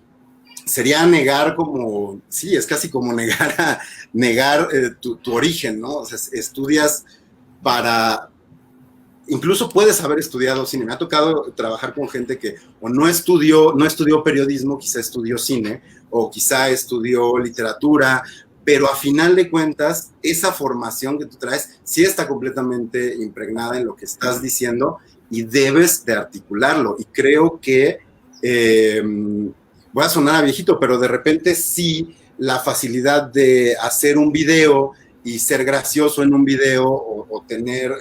sería negar es casi como negar tu origen, ¿no? O sea, estudias incluso puedes haber estudiado cine. Me ha tocado trabajar con gente que o no estudió periodismo, quizá estudió cine, o quizá estudió literatura, pero a final de cuentas, esa formación que tú traes sí está completamente impregnada en lo que estás diciendo y debes de articularlo. Y creo que, voy a sonar a viejito, pero de repente sí, la facilidad de hacer un video y ser gracioso en un video o tener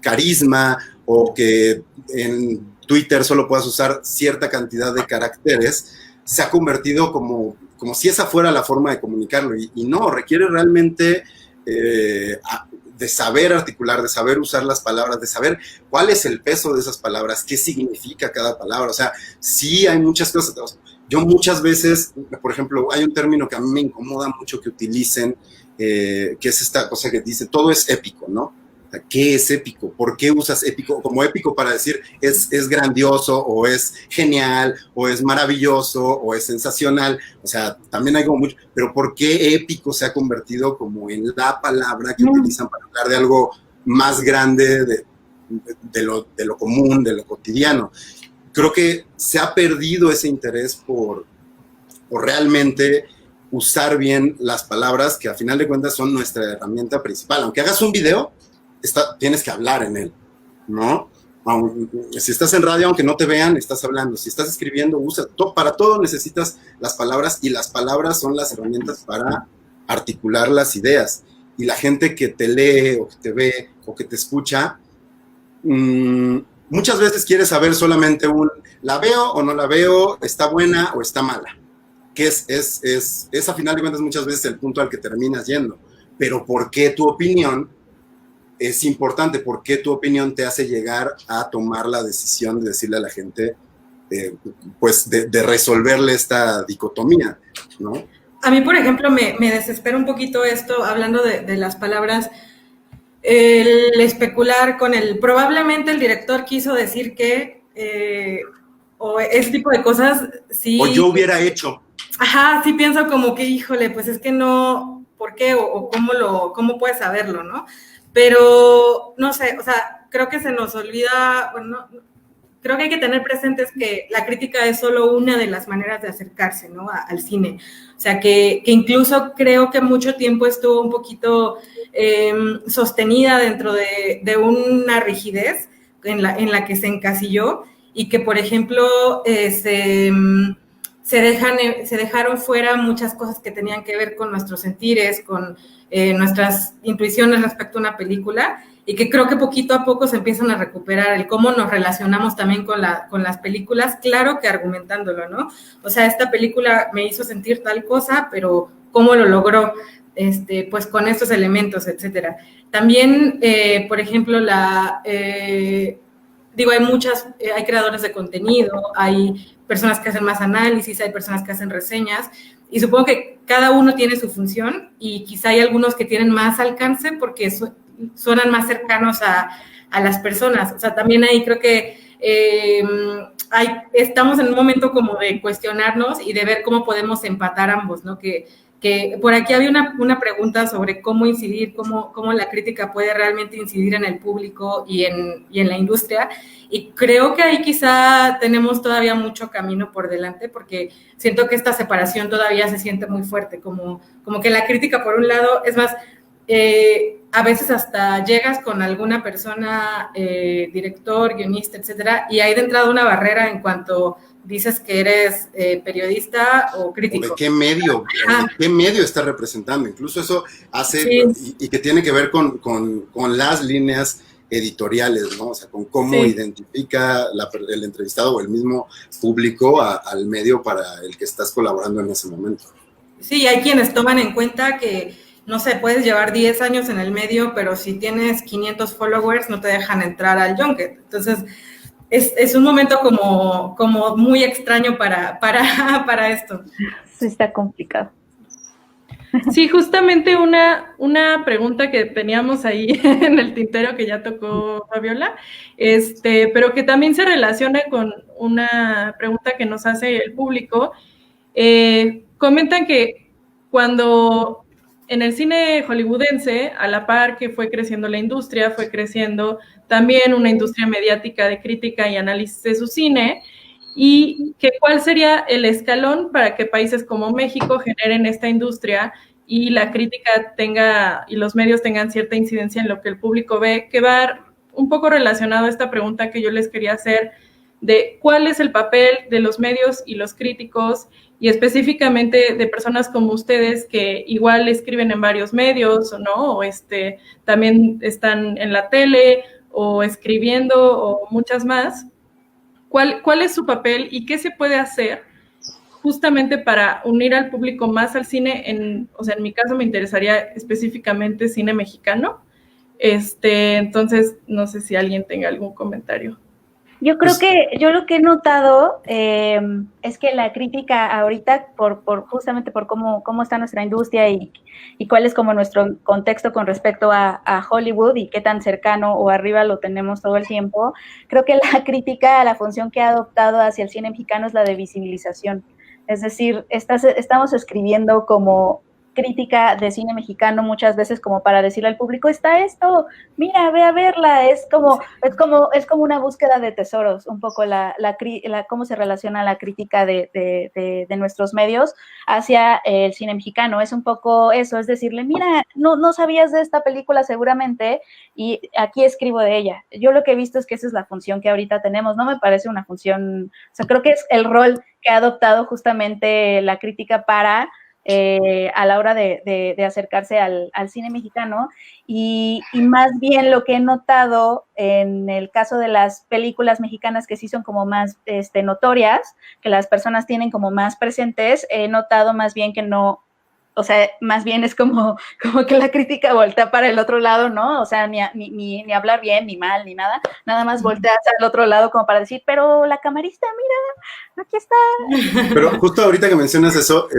carisma, o que en Twitter solo puedas usar cierta cantidad de caracteres, se ha convertido como si esa fuera la forma de comunicarlo, y no, requiere realmente de saber articular, de saber usar las palabras, de saber cuál es el peso de esas palabras, qué significa cada palabra. O sea, sí hay muchas cosas. Yo muchas veces, por ejemplo, hay un término que a mí me incomoda mucho que utilicen, que es esta cosa que dice, todo es épico, ¿no? ¿Qué es épico? ¿Por qué usas épico como épico para decir es grandioso, o es genial, o es maravilloso, o es sensacional? O sea, también hay como mucho, pero ¿por qué épico se ha convertido como en la palabra que utilizan para hablar de algo más grande, de lo común, de lo cotidiano? Creo que se ha perdido ese interés por realmente usar bien las palabras, que a final de cuentas son nuestra herramienta principal. Aunque hagas un video, tienes que hablar en él, ¿no? Si estás en radio, aunque no te vean, estás hablando. Si estás escribiendo, para todo necesitas las palabras, y las palabras son las herramientas para articular las ideas. Y la gente que te lee, o que te ve, o que te escucha, muchas veces quiere saber solamente ¿la veo o no la veo? ¿Está buena o está mala? Que es a final de cuentas muchas veces el punto al que terminas yendo. Pero ¿por qué tu opinión es importante? ¿Por qué tu opinión te hace llegar a tomar la decisión de decirle a la gente, pues, de resolverle esta dicotomía, ¿no? A mí, por ejemplo, me desespera un poquito esto, hablando de las palabras, el especular con probablemente el director quiso decir que, o ese tipo de cosas, sí. O yo hubiera hecho. Ajá, sí pienso como que, híjole, pues es que no, ¿por qué? O cómo puedes saberlo, ¿no? Pero, no sé, o sea, creo que se nos olvida, bueno, creo que hay que tener presentes que la crítica es solo una de las maneras de acercarse, ¿no? Al cine. O sea, que incluso creo que mucho tiempo estuvo un poquito sostenida dentro de una rigidez en la que se encasilló, y que, por ejemplo, se dejaron fuera muchas cosas que tenían que ver con nuestros sentires, con nuestras intuiciones respecto a una película, y que creo que poquito a poco se empiezan a recuperar el cómo nos relacionamos también con las películas, claro que argumentándolo, ¿no? O sea, esta película me hizo sentir tal cosa, pero ¿cómo lo logró? Pues con estos elementos, etcétera. También, por ejemplo, hay hay creadores de contenido, hay personas que hacen más análisis, hay personas que hacen reseñas, y supongo que cada uno tiene su función, y quizá hay algunos que tienen más alcance porque suenan más cercanos a las personas. O sea, también ahí creo que estamos en un momento como de cuestionarnos y de ver cómo podemos empatar ambos, ¿no? Que por aquí había una pregunta sobre cómo incidir, cómo la crítica puede realmente incidir en el público y en la industria, y creo que ahí quizá tenemos todavía mucho camino por delante, porque siento que esta separación todavía se siente muy fuerte, como que la crítica por un lado, es más, a veces hasta llegas con alguna persona, director, guionista, etcétera, y hay de entrada una barrera en cuanto dices que eres periodista o crítico. ¿De qué medio? ¿De qué medio está representando? Incluso eso hace, sí. y que tiene que ver con las líneas editoriales, ¿no? O sea, con cómo identifica el entrevistado o el mismo público al medio para el que estás colaborando en ese momento. Sí, hay quienes toman en cuenta que, no sé, puedes llevar 10 años en el medio, pero si tienes 500 followers no te dejan entrar al junket. Entonces, es un momento como muy extraño para esto. Sí, está complicado. Sí, justamente una pregunta que teníamos ahí en el tintero que ya tocó Fabiola, pero que también se relaciona con una pregunta que nos hace el público. Comentan que cuando en el cine hollywoodense, a la par que fue creciendo la industria, fue creciendo también una industria mediática de crítica y análisis de su cine, y que cuál sería el escalón para que países como México generen esta industria y la crítica y los medios tengan cierta incidencia en lo que el público ve, que va un poco relacionado a esta pregunta que yo les quería hacer de cuál es el papel de los medios y los críticos, y específicamente de personas como ustedes que igual escriben en varios medios, ¿no? O también están en la tele o escribiendo o muchas más. ¿Cuál es su papel y qué se puede hacer justamente para unir al público más al cine? O sea, en mi caso me interesaría específicamente cine mexicano. Entonces, no sé si alguien tenga algún comentario. Yo creo que yo lo que he notado es que la crítica ahorita, justamente por cómo está nuestra industria y cuál es como nuestro contexto con respecto a Hollywood y qué tan cercano o arriba lo tenemos todo el tiempo, creo que la crítica, la función que ha adoptado hacia el cine mexicano es la de visibilización. Es decir, estamos escribiendo como crítica de cine mexicano muchas veces como para decirle al público, está esto, mira, ve a verla, es como una búsqueda de tesoros, un poco cómo se relaciona la crítica de nuestros medios hacia el cine mexicano, es un poco eso, es decirle, mira, no sabías de esta película seguramente, y aquí escribo de ella. Yo lo que he visto es que esa es la función que ahorita tenemos, no me parece una función, o sea, creo que es el rol que ha adoptado justamente la crítica para a la hora de acercarse al cine mexicano, y más bien lo que he notado en el caso de las películas mexicanas que sí son como más notorias, que las personas tienen como más presentes, he notado más bien que no, o sea, más bien es como que la crítica voltea para el otro lado, ¿no? O sea, ni hablar bien, ni mal, ni nada más volteas al otro lado como para decir, pero la camarista, mira, aquí está. Pero justo ahorita que mencionas eso,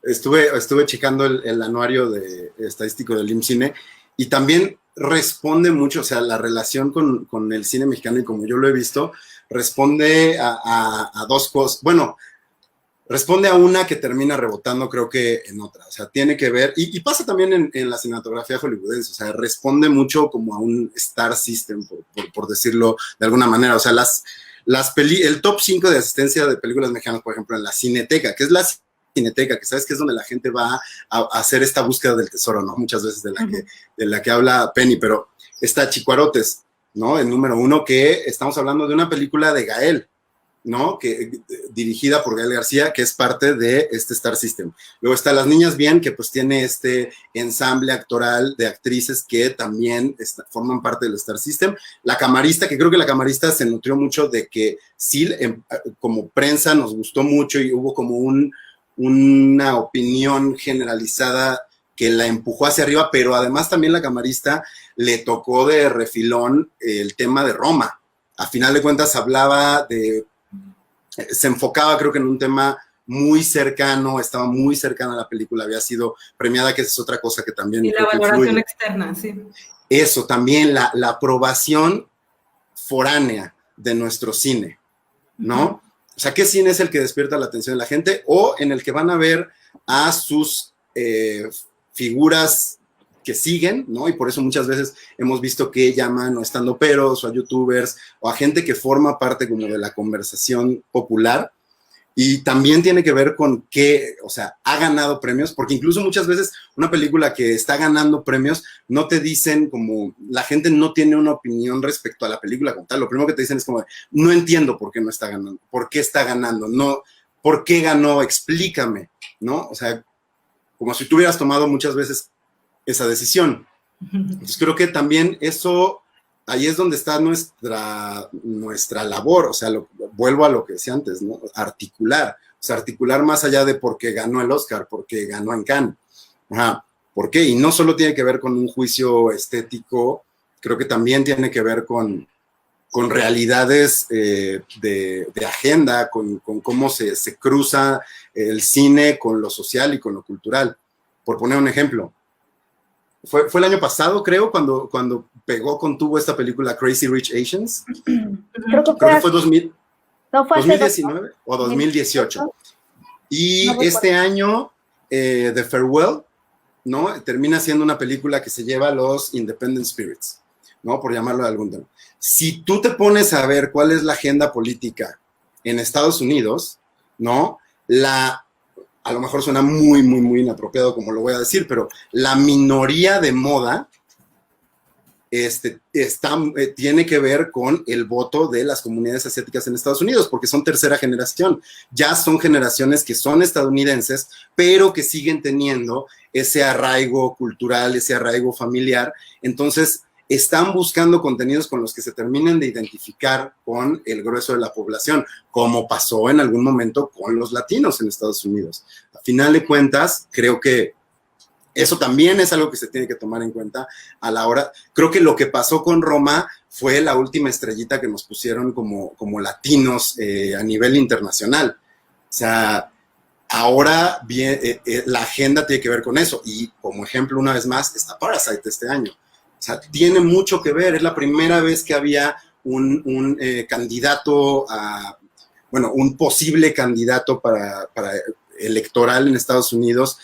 estuve checando el anuario estadístico del IMCINE, y también responde mucho, o sea, la relación con el cine mexicano, y como yo lo he visto, responde a dos cosas. Bueno, responde a una que termina rebotando, creo que en otra. O sea, tiene que ver, y pasa también en la cinematografía hollywoodense, o sea, responde mucho como a un star system, por decirlo de alguna manera. O sea, el top 5 de asistencia de películas mexicanas, por ejemplo, en la Cineteca, que es la Cineteca, que sabes que es donde la gente va a hacer esta búsqueda del tesoro, ¿no? Muchas veces de la que habla Penny, pero está Chicuarotes, ¿no? El número 1, que estamos hablando de una película de Gael, ¿no? Dirigida por Gael García, que es parte de este Star System. Luego está Las Niñas Bien, que pues tiene este ensamble actoral de actrices que también forman parte del Star System. La Camarista, que creo que La Camarista se nutrió mucho de que sí, como prensa nos gustó mucho y hubo como una opinión generalizada que la empujó hacia arriba, pero además también La Camarista le tocó de refilón el tema de Roma. A final de cuentas se enfocaba creo que en un tema muy cercano, estaba muy cercana a la película, había sido premiada, que es otra cosa que también... Y la valoración externa, sí. Eso, también la aprobación foránea de nuestro cine, ¿no? O sea, ¿qué cine es el que despierta la atención de la gente? O en el que van a ver a sus figuras que siguen, ¿no? Y por eso muchas veces hemos visto que llaman o estandoperos o a youtubers o a gente que forma parte como de la conversación popular, y también tiene que ver con que, o sea, ha ganado premios, porque incluso muchas veces una película que está ganando premios no te dicen como, la gente no tiene una opinión respecto a la película como tal, lo primero que te dicen es como, no entiendo por qué no está ganando, por qué está ganando, no, por qué ganó, explícame, ¿no? O sea, como si tú hubieras tomado muchas veces esa decisión. Entonces creo que también eso, ahí es donde está nuestra labor, o sea, vuelvo a lo que decía antes, ¿no? Articular, o sea, articular más allá de por qué ganó el Oscar, porque ganó en Cannes. Ajá, ¿por qué? Y no solo tiene que ver con un juicio estético, creo que también tiene que ver con realidades de agenda, con cómo se cruza el cine con lo social y con lo cultural. Por poner un ejemplo, fue el año pasado, creo, cuando pegó con tubo esta película Crazy Rich Asians. Creo que fue 2019 o 2018. Y no este año, The Farewell, ¿no? Termina siendo una película que se lleva los Independent Spirits, ¿no? Por llamarlo de algún tema. Si tú te pones a ver cuál es la agenda política en Estados Unidos, ¿no? A lo mejor suena muy, muy, muy inapropiado como lo voy a decir, pero la minoría de moda tiene que ver con el voto de las comunidades asiáticas en Estados Unidos, porque son tercera generación. Ya son generaciones que son estadounidenses, pero que siguen teniendo ese arraigo cultural, ese arraigo familiar. Entonces, están buscando contenidos con los que se terminen de identificar con el grueso de la población, como pasó en algún momento con los latinos en Estados Unidos. A final de cuentas, creo que eso también es algo que se tiene que tomar en cuenta a la hora. Creo que lo que pasó con Roma fue la última estrellita que nos pusieron como latinos a nivel internacional. O sea, ahora bien, la agenda tiene que ver con eso. Y como ejemplo, una vez más, está Parasite este año. O sea, tiene mucho que ver. Es la primera vez que había un candidato un posible candidato para electoral en Estados Unidos,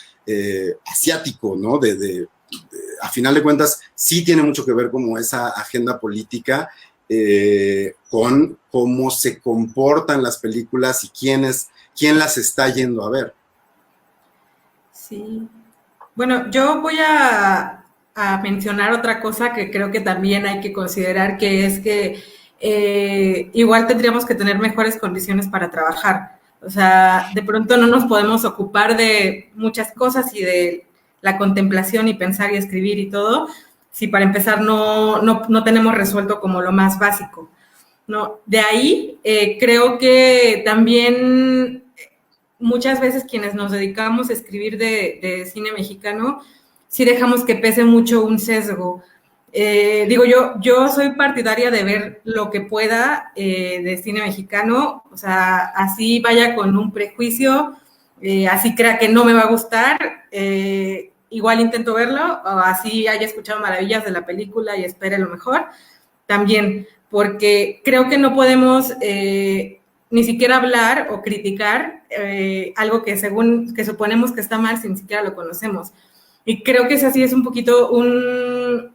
asiático, ¿no? A final de cuentas, sí tiene mucho que ver como esa agenda política con cómo se comportan las películas y quién las está yendo a ver. Sí. Bueno, yo voy a mencionar otra cosa que creo que también hay que considerar, que es que igual tendríamos que tener mejores condiciones para trabajar. O sea, de pronto no nos podemos ocupar de muchas cosas y de la contemplación y pensar y escribir y todo, si para empezar no tenemos resuelto como lo más básico, ¿no? De ahí creo que también muchas veces quienes nos dedicamos a escribir de cine mexicano, sí dejamos que pese mucho un sesgo. Yo soy partidaria de ver lo que pueda de cine mexicano, o sea, así vaya con un prejuicio, así crea que no me va a gustar, igual intento verlo, o así haya escuchado maravillas de la película y espere lo mejor, también, porque creo que no podemos ni siquiera hablar o criticar algo que suponemos que está mal si ni siquiera lo conocemos. Y creo que ese sí es un poquito una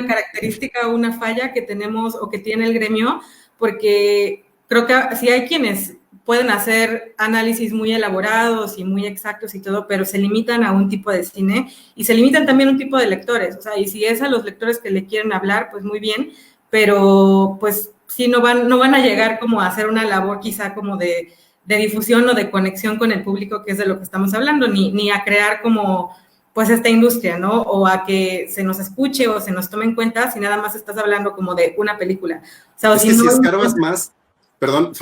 característica o una falla que tenemos o que tiene el gremio, porque creo que sí hay quienes pueden hacer análisis muy elaborados y muy exactos y todo, pero se limitan a un tipo de cine y se limitan también a un tipo de lectores. O sea, y si es a los lectores que le quieren hablar, pues muy bien, pero pues sí no van a llegar como a hacer una labor quizá como de difusión o de conexión con el público, que es de lo que estamos hablando, ni a crear como pues esta industria, ¿no? O a que se nos escuche o se nos tome en cuenta si nada más estás hablando como de una película. O sea, es si que no, si escarbas más, perdón,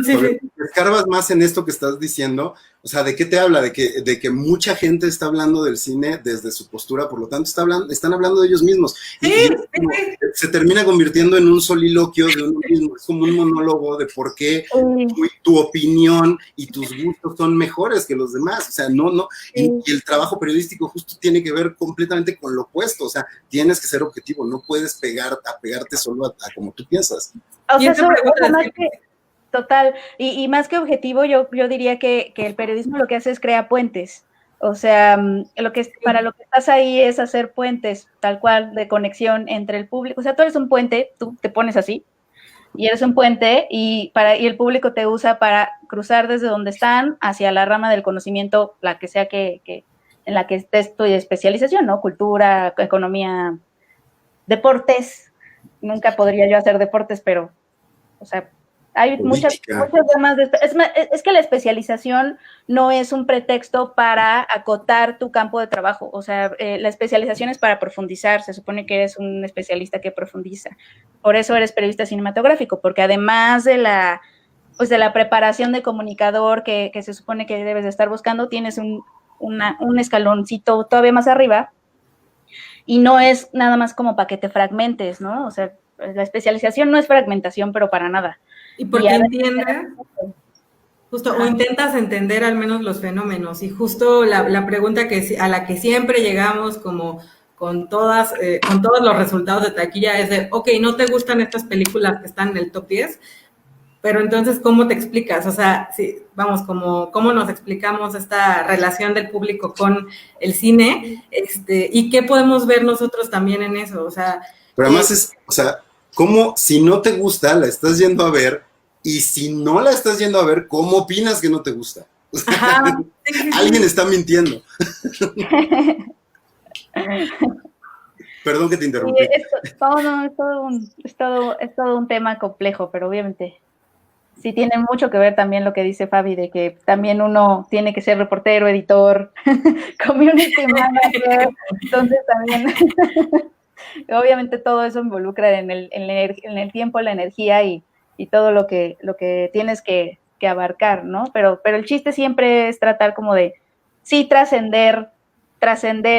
sí. escarbas más en esto que estás diciendo, o sea, ¿de qué te habla? De que mucha gente está hablando del cine desde su postura, por lo tanto están hablando de ellos mismos. Sí, se termina convirtiendo en un soliloquio de uno mismo, es como un monólogo de por qué tu opinión y tus gustos son mejores que los demás, o sea, no, y el trabajo periodístico justo tiene que ver completamente con lo opuesto, o sea, tienes que ser objetivo, no puedes pegarte solo a como tú piensas. O sea, más que, total, y más que objetivo, yo diría que el periodismo lo que hace es crear puentes. O sea, para lo que estás ahí es hacer puentes, tal cual, de conexión entre el público. O sea, tú eres un puente, tú te pones así, y eres un puente, y el público te usa para cruzar desde donde están hacia la rama del conocimiento, la que sea que en la que estés tu especialización, ¿no? Cultura, economía, deportes. Nunca podría yo hacer deportes, pero, o sea, hay muchas ramas de... Es que la especialización no es un pretexto para acotar tu campo de trabajo. O sea, la especialización es para profundizar. Se supone que eres un especialista que profundiza. Por eso eres periodista cinematográfico, porque además de la preparación de comunicador que se supone que debes de estar buscando, tienes un escaloncito todavía más arriba, y no es nada más como para que te fragmentes, ¿no? O sea, la especialización no es fragmentación, pero para nada. Y porque entiendes, justo, o intentas entender al menos los fenómenos, y justo la pregunta a la que siempre llegamos como con todos los resultados de taquilla es de, ok, no te gustan estas películas que están en el top 10, pero entonces, ¿cómo te explicas? O sea, sí, vamos, ¿cómo nos explicamos esta relación del público con el cine? ¿Y qué podemos ver nosotros también en eso? O sea... Pero además ¿cómo si no te gusta, la estás yendo a ver? Y si no la estás yendo a ver, ¿cómo opinas que no te gusta? O sea, ajá, sí. Alguien está mintiendo. Perdón que te interrumpí. Es todo un tema complejo, pero obviamente sí tiene mucho que ver también lo que dice Fabi, de que también uno tiene que ser reportero, editor, community manager, entonces también obviamente todo eso involucra en el tiempo, la energía y todo lo que tienes que abarcar, ¿no? Pero el chiste siempre es tratar como de, sí, trascender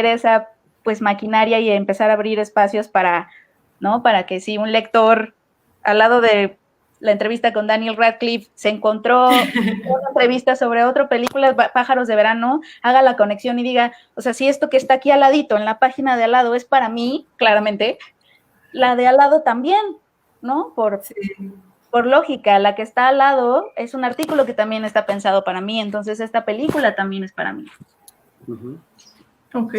esa, pues, maquinaria y empezar a abrir espacios para, ¿no? Para que si un lector, al lado de la entrevista con Daniel Radcliffe, se encontró una entrevista sobre otra película, Pájaros de Verano, haga la conexión y diga, o sea, si esto que está aquí al ladito, en la página de al lado, es para mí, claramente, la de al lado también, ¿no? Por lógica, la que está al lado es un artículo que también está pensado para mí, entonces esta película también es para mí. Ok,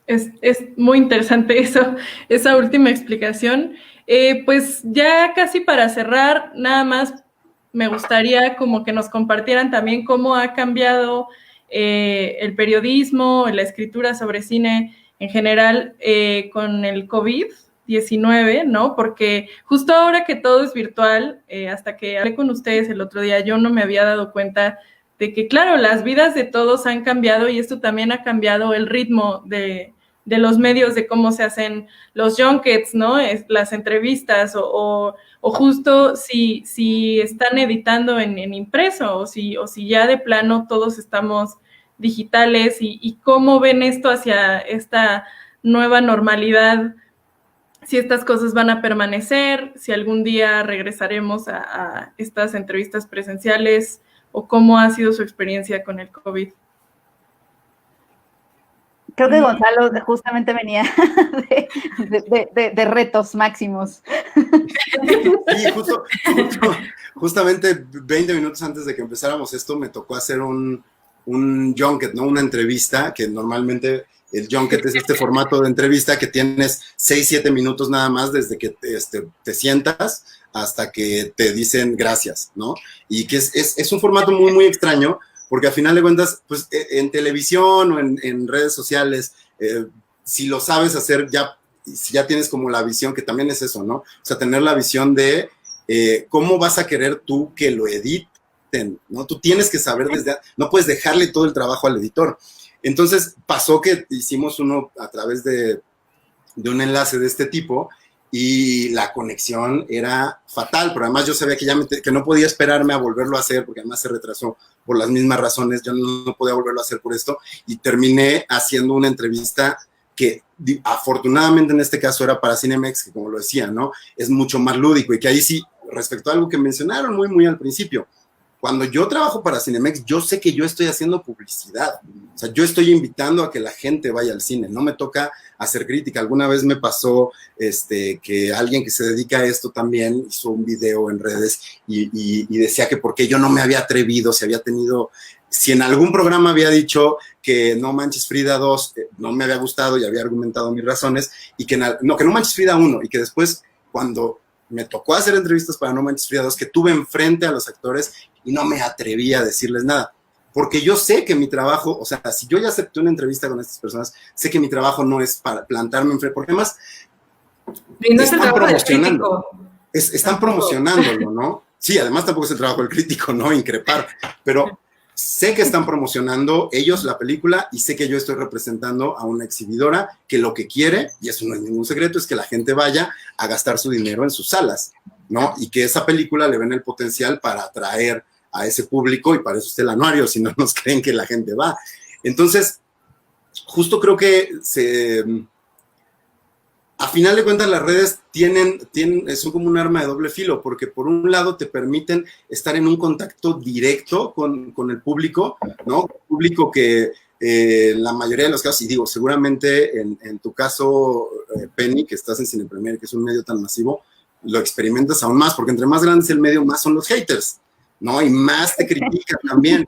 es muy interesante esa última explicación. Pues ya casi para cerrar, nada más me gustaría como que nos compartieran también cómo ha cambiado el periodismo, la escritura sobre cine en general con el COVID-19, ¿no? Porque justo ahora que todo es virtual, hasta que hablé con ustedes el otro día, yo no me había dado cuenta de que, claro, las vidas de todos han cambiado y esto también ha cambiado el ritmo de los medios, de cómo se hacen los junkets, ¿no? Las entrevistas o justo si están editando en impreso o si ya de plano todos estamos digitales y cómo ven esto hacia esta nueva normalidad, si estas cosas van a permanecer, si algún día regresaremos a estas entrevistas presenciales o cómo ha sido su experiencia con el COVID. Creo que Gonzalo justamente venía de retos máximos. Sí, justamente 20 minutos antes de que empezáramos esto me tocó hacer un junket, ¿no? Una entrevista, que normalmente el junket es este formato de entrevista que tienes 6-7 minutos nada más desde que te sientas hasta que te dicen gracias, ¿no? Y que es un formato muy, muy extraño, porque al final de cuentas, pues en televisión o en redes sociales, si lo sabes hacer, si ya tienes como la visión, que también es eso, ¿no? O sea, tener la visión de ¿cómo vas a querer tú que lo editen? ¿No? Tú tienes que saber no puedes dejarle todo el trabajo al editor. Entonces pasó que hicimos uno a través de un enlace de este tipo y la conexión era fatal, pero además yo sabía que no podía esperarme a volverlo a hacer, porque además se retrasó por las mismas razones, yo no podía volverlo a hacer por esto, y terminé haciendo una entrevista que afortunadamente en este caso era para Cinemex, que como lo decía, ¿no? Es mucho más lúdico, y que ahí sí, respecto a algo que mencionaron muy al principio, cuando yo trabajo para Cinemex, yo sé que yo estoy haciendo publicidad. O sea, yo estoy invitando a que la gente vaya al cine. No me toca hacer crítica. Alguna vez me pasó que alguien que se dedica a esto también hizo un video en redes y decía que por qué yo no me había atrevido, si en algún programa había dicho que No Manches Frida 2 no me había gustado y había argumentado mis razones, y que No Manches Frida 1, y que después, cuando me tocó hacer entrevistas para No Manches Frida 2, que tuve enfrente a los actores y no me atreví a decirles nada, porque yo sé que mi trabajo, o sea, si yo ya acepté una entrevista con estas personas, sé que mi trabajo no es para plantarme enfrente, porque además están promocionando, están promocionándolo, ¿no? Sí, además tampoco es el trabajo del crítico, ¿no? Increpar, pero sé que están promocionando ellos la película y sé que yo estoy representando a una exhibidora que lo que quiere, y eso no es ningún secreto, es que la gente vaya a gastar su dinero en sus salas, ¿no? Y que esa película le ven el potencial para atraer a ese público, y para eso está el anuario, si no nos creen que la gente va. Entonces, justo creo que a final de cuentas las redes son como un arma de doble filo, porque por un lado te permiten estar en un contacto directo con el público, ¿no? Público que la mayoría de los casos, y digo, seguramente en tu caso, Penny, que estás en Cine Premier, que es un medio tan masivo, lo experimentas aún más, porque entre más grande es el medio, más son los haters, ¿no? Y más te critican también.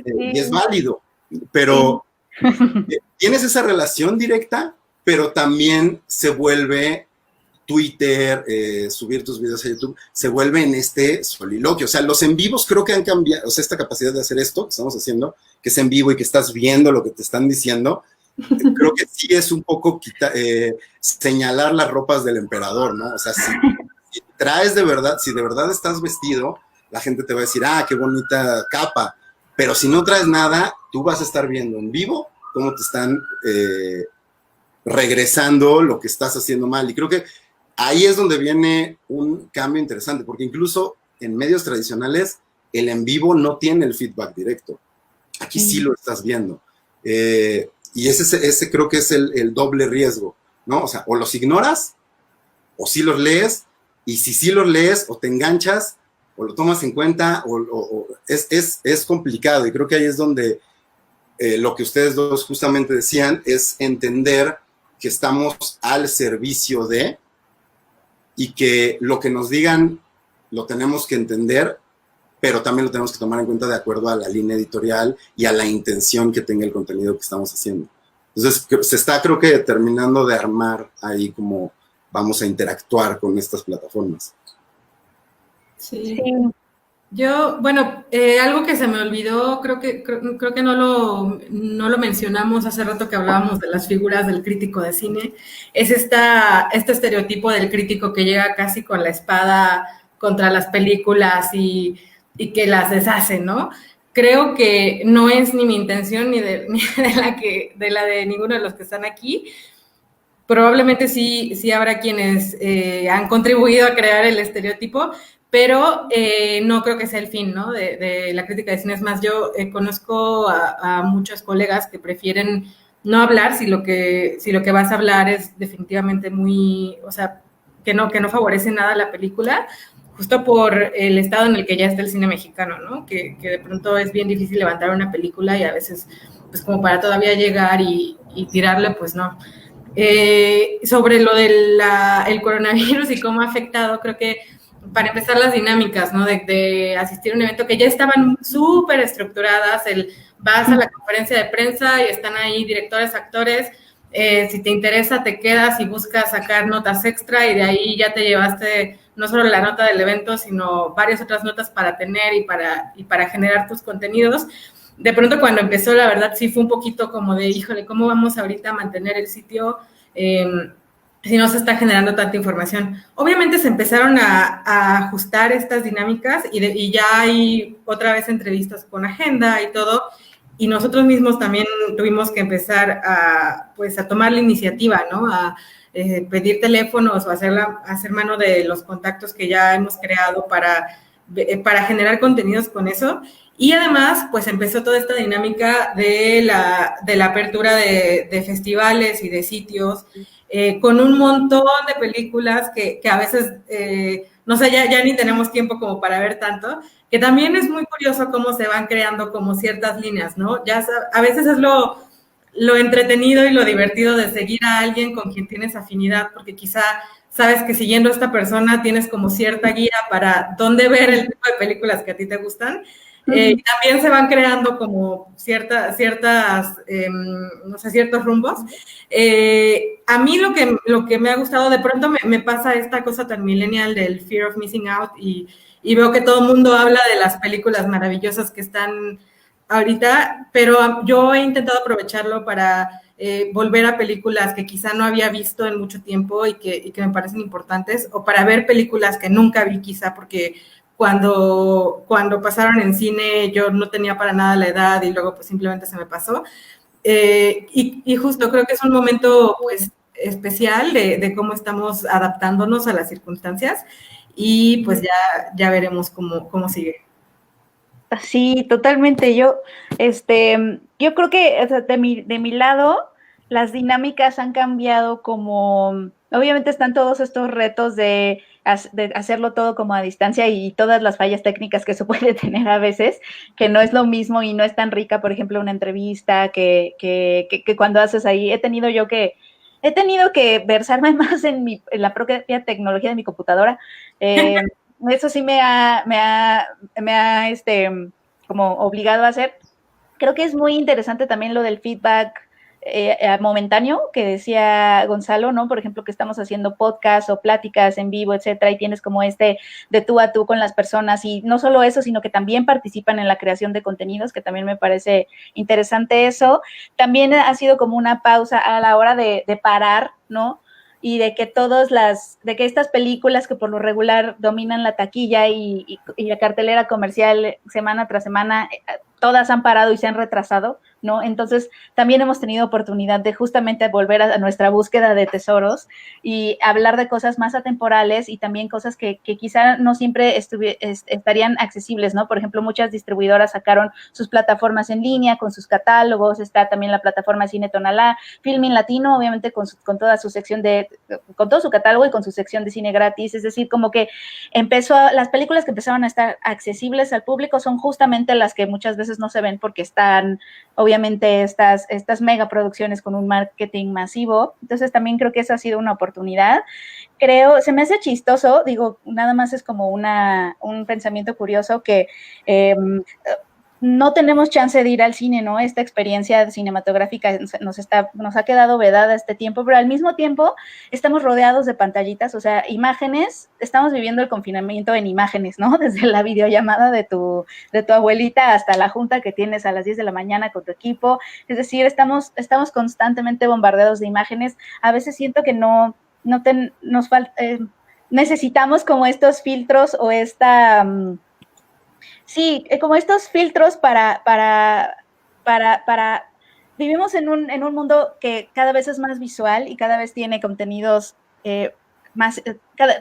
Y es válido, pero tienes esa relación directa, pero también se vuelve Twitter, subir tus videos a YouTube, se vuelve en este soliloquio. O sea, los en vivos creo que han cambiado, o sea, esta capacidad de hacer esto que estamos haciendo, que es en vivo y que estás viendo lo que te están diciendo, creo que sí es un poco señalar las ropas del emperador, ¿no? O sea, si traes de verdad, si de verdad estás vestido, la gente te va a decir, ah, qué bonita capa, pero si no traes nada, tú vas a estar viendo en vivo cómo te están regresando lo que estás haciendo mal, y creo que ahí es donde viene un cambio interesante, porque incluso en medios tradicionales el en vivo no tiene el feedback directo, aquí sí lo estás viendo, y ese creo que es el doble riesgo, ¿no? O sea, o los ignoras, o sí los lees, y si sí los lees, o te enganchas, o lo tomas en cuenta, o es complicado, y creo que ahí es donde lo que ustedes dos justamente decían es entender que estamos al servicio de, y que lo que nos digan lo tenemos que entender, pero también lo tenemos que tomar en cuenta de acuerdo a la línea editorial y a la intención que tenga el contenido que estamos haciendo. Entonces, se está, creo que, terminando de armar ahí cómo vamos a interactuar con estas plataformas. Sí. Yo, bueno, algo que se me olvidó, creo que no lo mencionamos hace rato que hablábamos de las figuras del crítico de cine, es este estereotipo del crítico que llega casi con la espada contra las películas y que las deshace, ¿no? Creo que no es ni mi intención ni de la de ninguno de los que están aquí. Probablemente sí habrá quienes han contribuido a crear el estereotipo, pero no creo que sea el fin, ¿no? de la crítica de cine. Es más, yo conozco a muchos colegas que prefieren no hablar si lo que vas a hablar es definitivamente muy, o sea, que no favorece nada a la película, justo por el estado en el que ya está el cine mexicano, ¿no? Que de pronto es bien difícil levantar una película y a veces, pues como para todavía llegar y tirarle, pues no. Sobre lo del el coronavirus y cómo ha afectado, creo que para empezar las dinámicas, ¿no? De asistir a un evento que ya estaban súper estructuradas, vas a la conferencia de prensa y están ahí directores, actores, si te interesa te quedas y buscas sacar notas extra y de ahí ya te llevaste no solo la nota del evento, sino varias otras notas para tener y para generar tus contenidos. De pronto cuando empezó, la verdad sí fue un poquito como de, híjole, ¿cómo vamos ahorita a mantener el sitio si no se está generando tanta información. Obviamente se empezaron a ajustar estas dinámicas y ya hay otra vez entrevistas con agenda y todo, y nosotros mismos también tuvimos que empezar pues, a tomar la iniciativa, ¿no? A pedir teléfonos o hacer mano de los contactos que ya hemos creado para generar contenidos con eso. Y además, pues empezó toda esta dinámica de la apertura de festivales y de sitios, con un montón de películas que a veces, no sé, ya ni tenemos tiempo como para ver tanto, que también es muy curioso cómo se van creando como ciertas líneas, ¿no? Ya a veces es lo entretenido y lo divertido de seguir a alguien con quien tienes afinidad, porque quizá sabes que siguiendo a esta persona tienes como cierta guía para dónde ver el tipo de películas que a ti te gustan. Y también se van creando como ciertos rumbos. A mí lo que me ha gustado, de pronto me pasa esta cosa tan millennial del fear of missing out y veo que todo el mundo habla de las películas maravillosas que están ahorita, pero yo he intentado aprovecharlo para volver a películas que quizá no había visto en mucho tiempo y que me parecen importantes, o para ver películas que nunca vi quizá porque cuando pasaron en cine yo no tenía para nada la edad y luego pues simplemente se me pasó. Y justo creo que es un momento pues especial de cómo estamos adaptándonos a las circunstancias y pues ya veremos cómo sigue. Sí, totalmente. Yo creo que o sea, de mi lado, las dinámicas han cambiado como, obviamente están todos estos retos de hacerlo todo como a distancia y todas las fallas técnicas que eso puede tener a veces, que no es lo mismo y no es tan rica, por ejemplo, una entrevista que cuando haces ahí. He tenido que versarme más en la propia tecnología de mi computadora. Eso sí me ha como obligado a hacer. Creo que es muy interesante también lo del feedback momentáneo que decía Gonzalo, ¿no? Por ejemplo, que estamos haciendo podcasts o pláticas en vivo, etcétera, y tienes como de tú a tú con las personas, y no solo eso, sino que también participan en la creación de contenidos, que también me parece interesante eso. También ha sido como una pausa a la hora de parar, ¿no? Y de que estas películas que por lo regular dominan la taquilla y la cartelera comercial semana tras semana, todas han parado y se han retrasado, ¿no? Entonces, también hemos tenido oportunidad de justamente volver a nuestra búsqueda de tesoros y hablar de cosas más atemporales y también cosas que quizá no siempre estarían accesibles, ¿no? Por ejemplo, muchas distribuidoras sacaron sus plataformas en línea con sus catálogos, está también la plataforma Cine Tonalá, Filmin Latino, obviamente con toda su sección con todo su catálogo y con su sección de cine gratis, es decir, como que las películas que empezaron a estar accesibles al público son justamente las que muchas veces no se ven porque están obviamente estas megaproducciones con un marketing masivo. Entonces también creo que esa ha sido una oportunidad. Se me hace chistoso, digo, nada más es como un pensamiento curioso que no tenemos chance de ir al cine, ¿no? Esta experiencia cinematográfica nos ha quedado vedada este tiempo, pero al mismo tiempo estamos rodeados de pantallitas, o sea, imágenes, estamos viviendo el confinamiento en imágenes, ¿no? Desde la videollamada de tu abuelita hasta la junta que tienes a las 10 de la mañana con tu equipo, es decir, estamos constantemente bombardeados de imágenes. A veces siento que nos falta, necesitamos como estos filtros o sí, como estos filtros para vivimos en un mundo que cada vez es más visual y cada vez tiene contenidos más,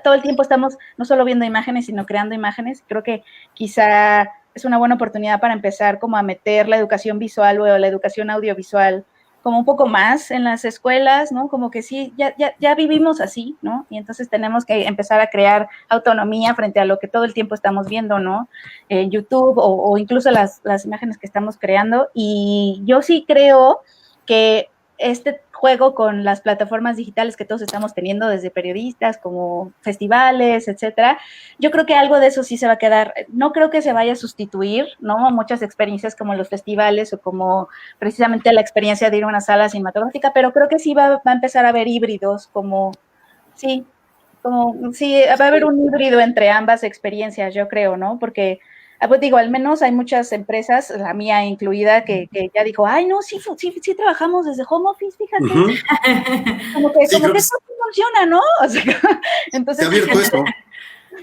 todo el tiempo estamos no solo viendo imágenes, sino creando imágenes. Creo que quizá es una buena oportunidad para empezar como a meter la educación visual o la educación audiovisual como un poco más en las escuelas, ¿no? Como que sí, ya vivimos así, ¿no? Y entonces tenemos que empezar a crear autonomía frente a lo que todo el tiempo estamos viendo, ¿no? En YouTube o incluso las imágenes que estamos creando. Y yo sí creo que este juego con las plataformas digitales que todos estamos teniendo, desde periodistas como festivales, etcétera, yo creo que algo de eso sí se va a quedar. No creo que se vaya a sustituir, ¿no? Muchas experiencias como los festivales o como precisamente la experiencia de ir a una sala cinematográfica, pero creo que sí va a empezar a haber híbridos, sí, va a haber un híbrido entre ambas experiencias, yo creo, ¿no? Porque pues digo, al menos hay muchas empresas, la mía incluida, que ya dijo, ay, no, sí trabajamos desde home office, fíjate. Uh-huh. Como que eso funciona, ¿no? O sea, entonces... Se ha abierto eso.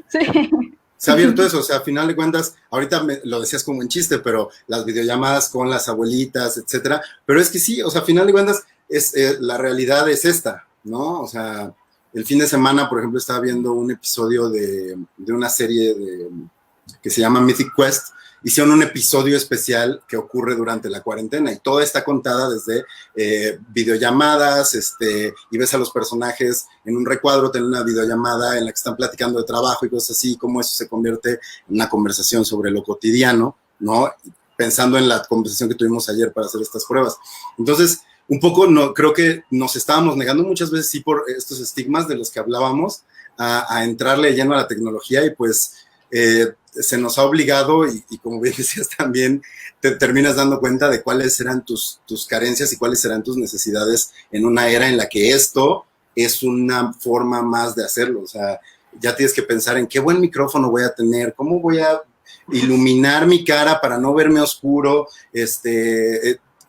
Sí. Se ha abierto eso, o sea, a final de cuentas, ahorita lo decías como en chiste, pero las videollamadas con las abuelitas, etcétera, pero es que sí, o sea, a final de cuentas, la realidad es esta, ¿no? O sea, el fin de semana, por ejemplo, estaba viendo un episodio de una serie que se llama Mythic Quest. Hicieron un episodio especial que ocurre durante la cuarentena y toda está contada desde videollamadas, y ves a los personajes en un recuadro, tienen una videollamada en la que están platicando de trabajo y cosas así, cómo eso se convierte en una conversación sobre lo cotidiano, ¿no? Pensando en la conversación que tuvimos ayer para hacer estas pruebas. Entonces, un poco creo que nos estábamos negando muchas veces, sí, por estos estigmas de los que hablábamos, a entrarle lleno a la tecnología y pues se nos ha obligado y como bien decías también, te terminas dando cuenta de cuáles eran tus carencias y cuáles serán tus necesidades en una era en la que esto es una forma más de hacerlo. O sea, ya tienes que pensar en qué buen micrófono voy a tener, cómo voy a iluminar mi cara para no verme oscuro,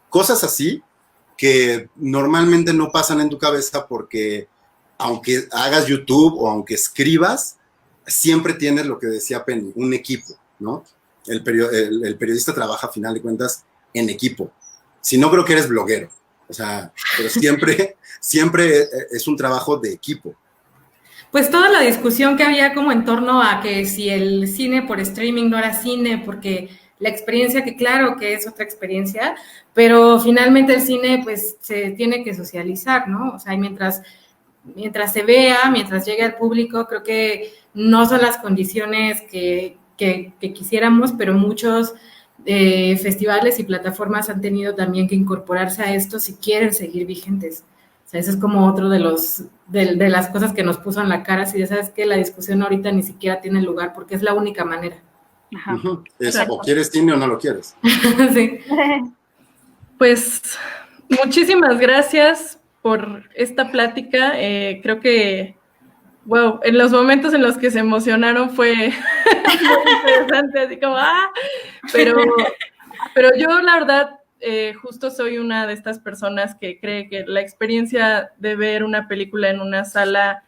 cosas así que normalmente no pasan en tu cabeza porque aunque hagas YouTube o aunque escribas, siempre tienes lo que decía Penny, un equipo, ¿no? El periodista trabaja a final de cuentas en equipo. Si no, creo que eres bloguero. O sea, pero siempre es un trabajo de equipo. Pues toda la discusión que había como en torno a que si el cine por streaming no era cine, porque la experiencia, que claro que es otra experiencia, pero finalmente el cine pues se tiene que socializar, ¿no? O sea, y mientras se vea, mientras llegue al público, creo que no son las condiciones que quisiéramos, pero muchos festivales y plataformas han tenido también que incorporarse a esto si quieren seguir vigentes. O sea, eso es como otro de las cosas que nos puso en la cara, si ya sabes que la discusión ahorita ni siquiera tiene lugar, porque es la única manera. Ajá. O quieres cine o no lo quieres. Sí. Pues muchísimas gracias por esta plática. Creo que, wow, en los momentos en los que se emocionaron fue muy interesante, así como, pero yo la verdad, justo soy una de estas personas que cree que la experiencia de ver una película en una sala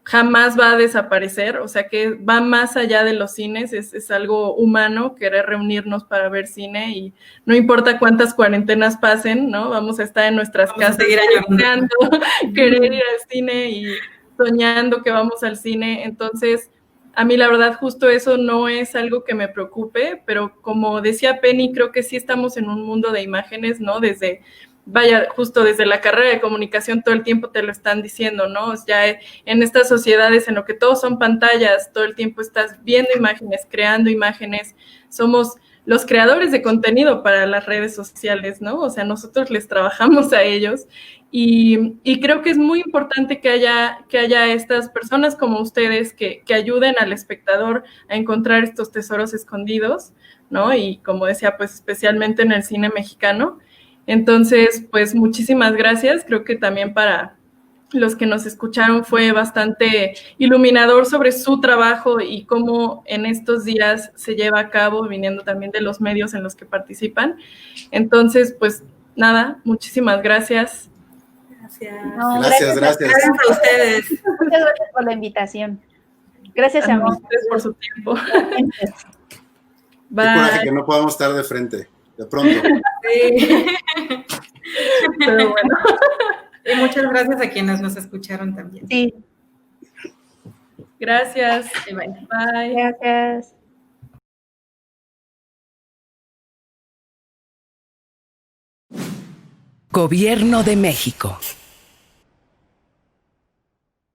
jamás va a desaparecer, o sea que va más allá de los cines, es algo humano querer reunirnos para ver cine y no importa cuántas cuarentenas pasen, ¿no? Vamos a estar en nuestras casas deseando querer ir al cine y soñando que vamos al cine, entonces a mí la verdad justo eso no es algo que me preocupe, pero como decía Penny, creo que sí estamos en un mundo de imágenes, ¿no? Justo desde la carrera de comunicación todo el tiempo te lo están diciendo, ¿no? Ya en estas sociedades en lo que todos son pantallas, todo el tiempo estás viendo imágenes, creando imágenes, somos los creadores de contenido para las redes sociales, ¿no? O sea, nosotros les trabajamos a ellos y creo que es muy importante que haya estas personas como ustedes que ayuden al espectador a encontrar estos tesoros escondidos, ¿no? Y como decía, pues especialmente en el cine mexicano. Entonces, pues muchísimas gracias. Creo que también para los que nos escucharon fue bastante iluminador sobre su trabajo y cómo en estos días se lleva a cabo, viniendo también de los medios en los que participan. Entonces, pues nada, muchísimas gracias. No, gracias. Gracias a ustedes. Muchas gracias por la invitación. Gracias a ustedes por su tiempo. Bye. Qué coraje que no podamos estar de frente. De pronto. Sí. Pero bueno. Y muchas gracias a quienes nos escucharon también. Sí. Gracias. Bye. Bye. Gracias. Gobierno de México.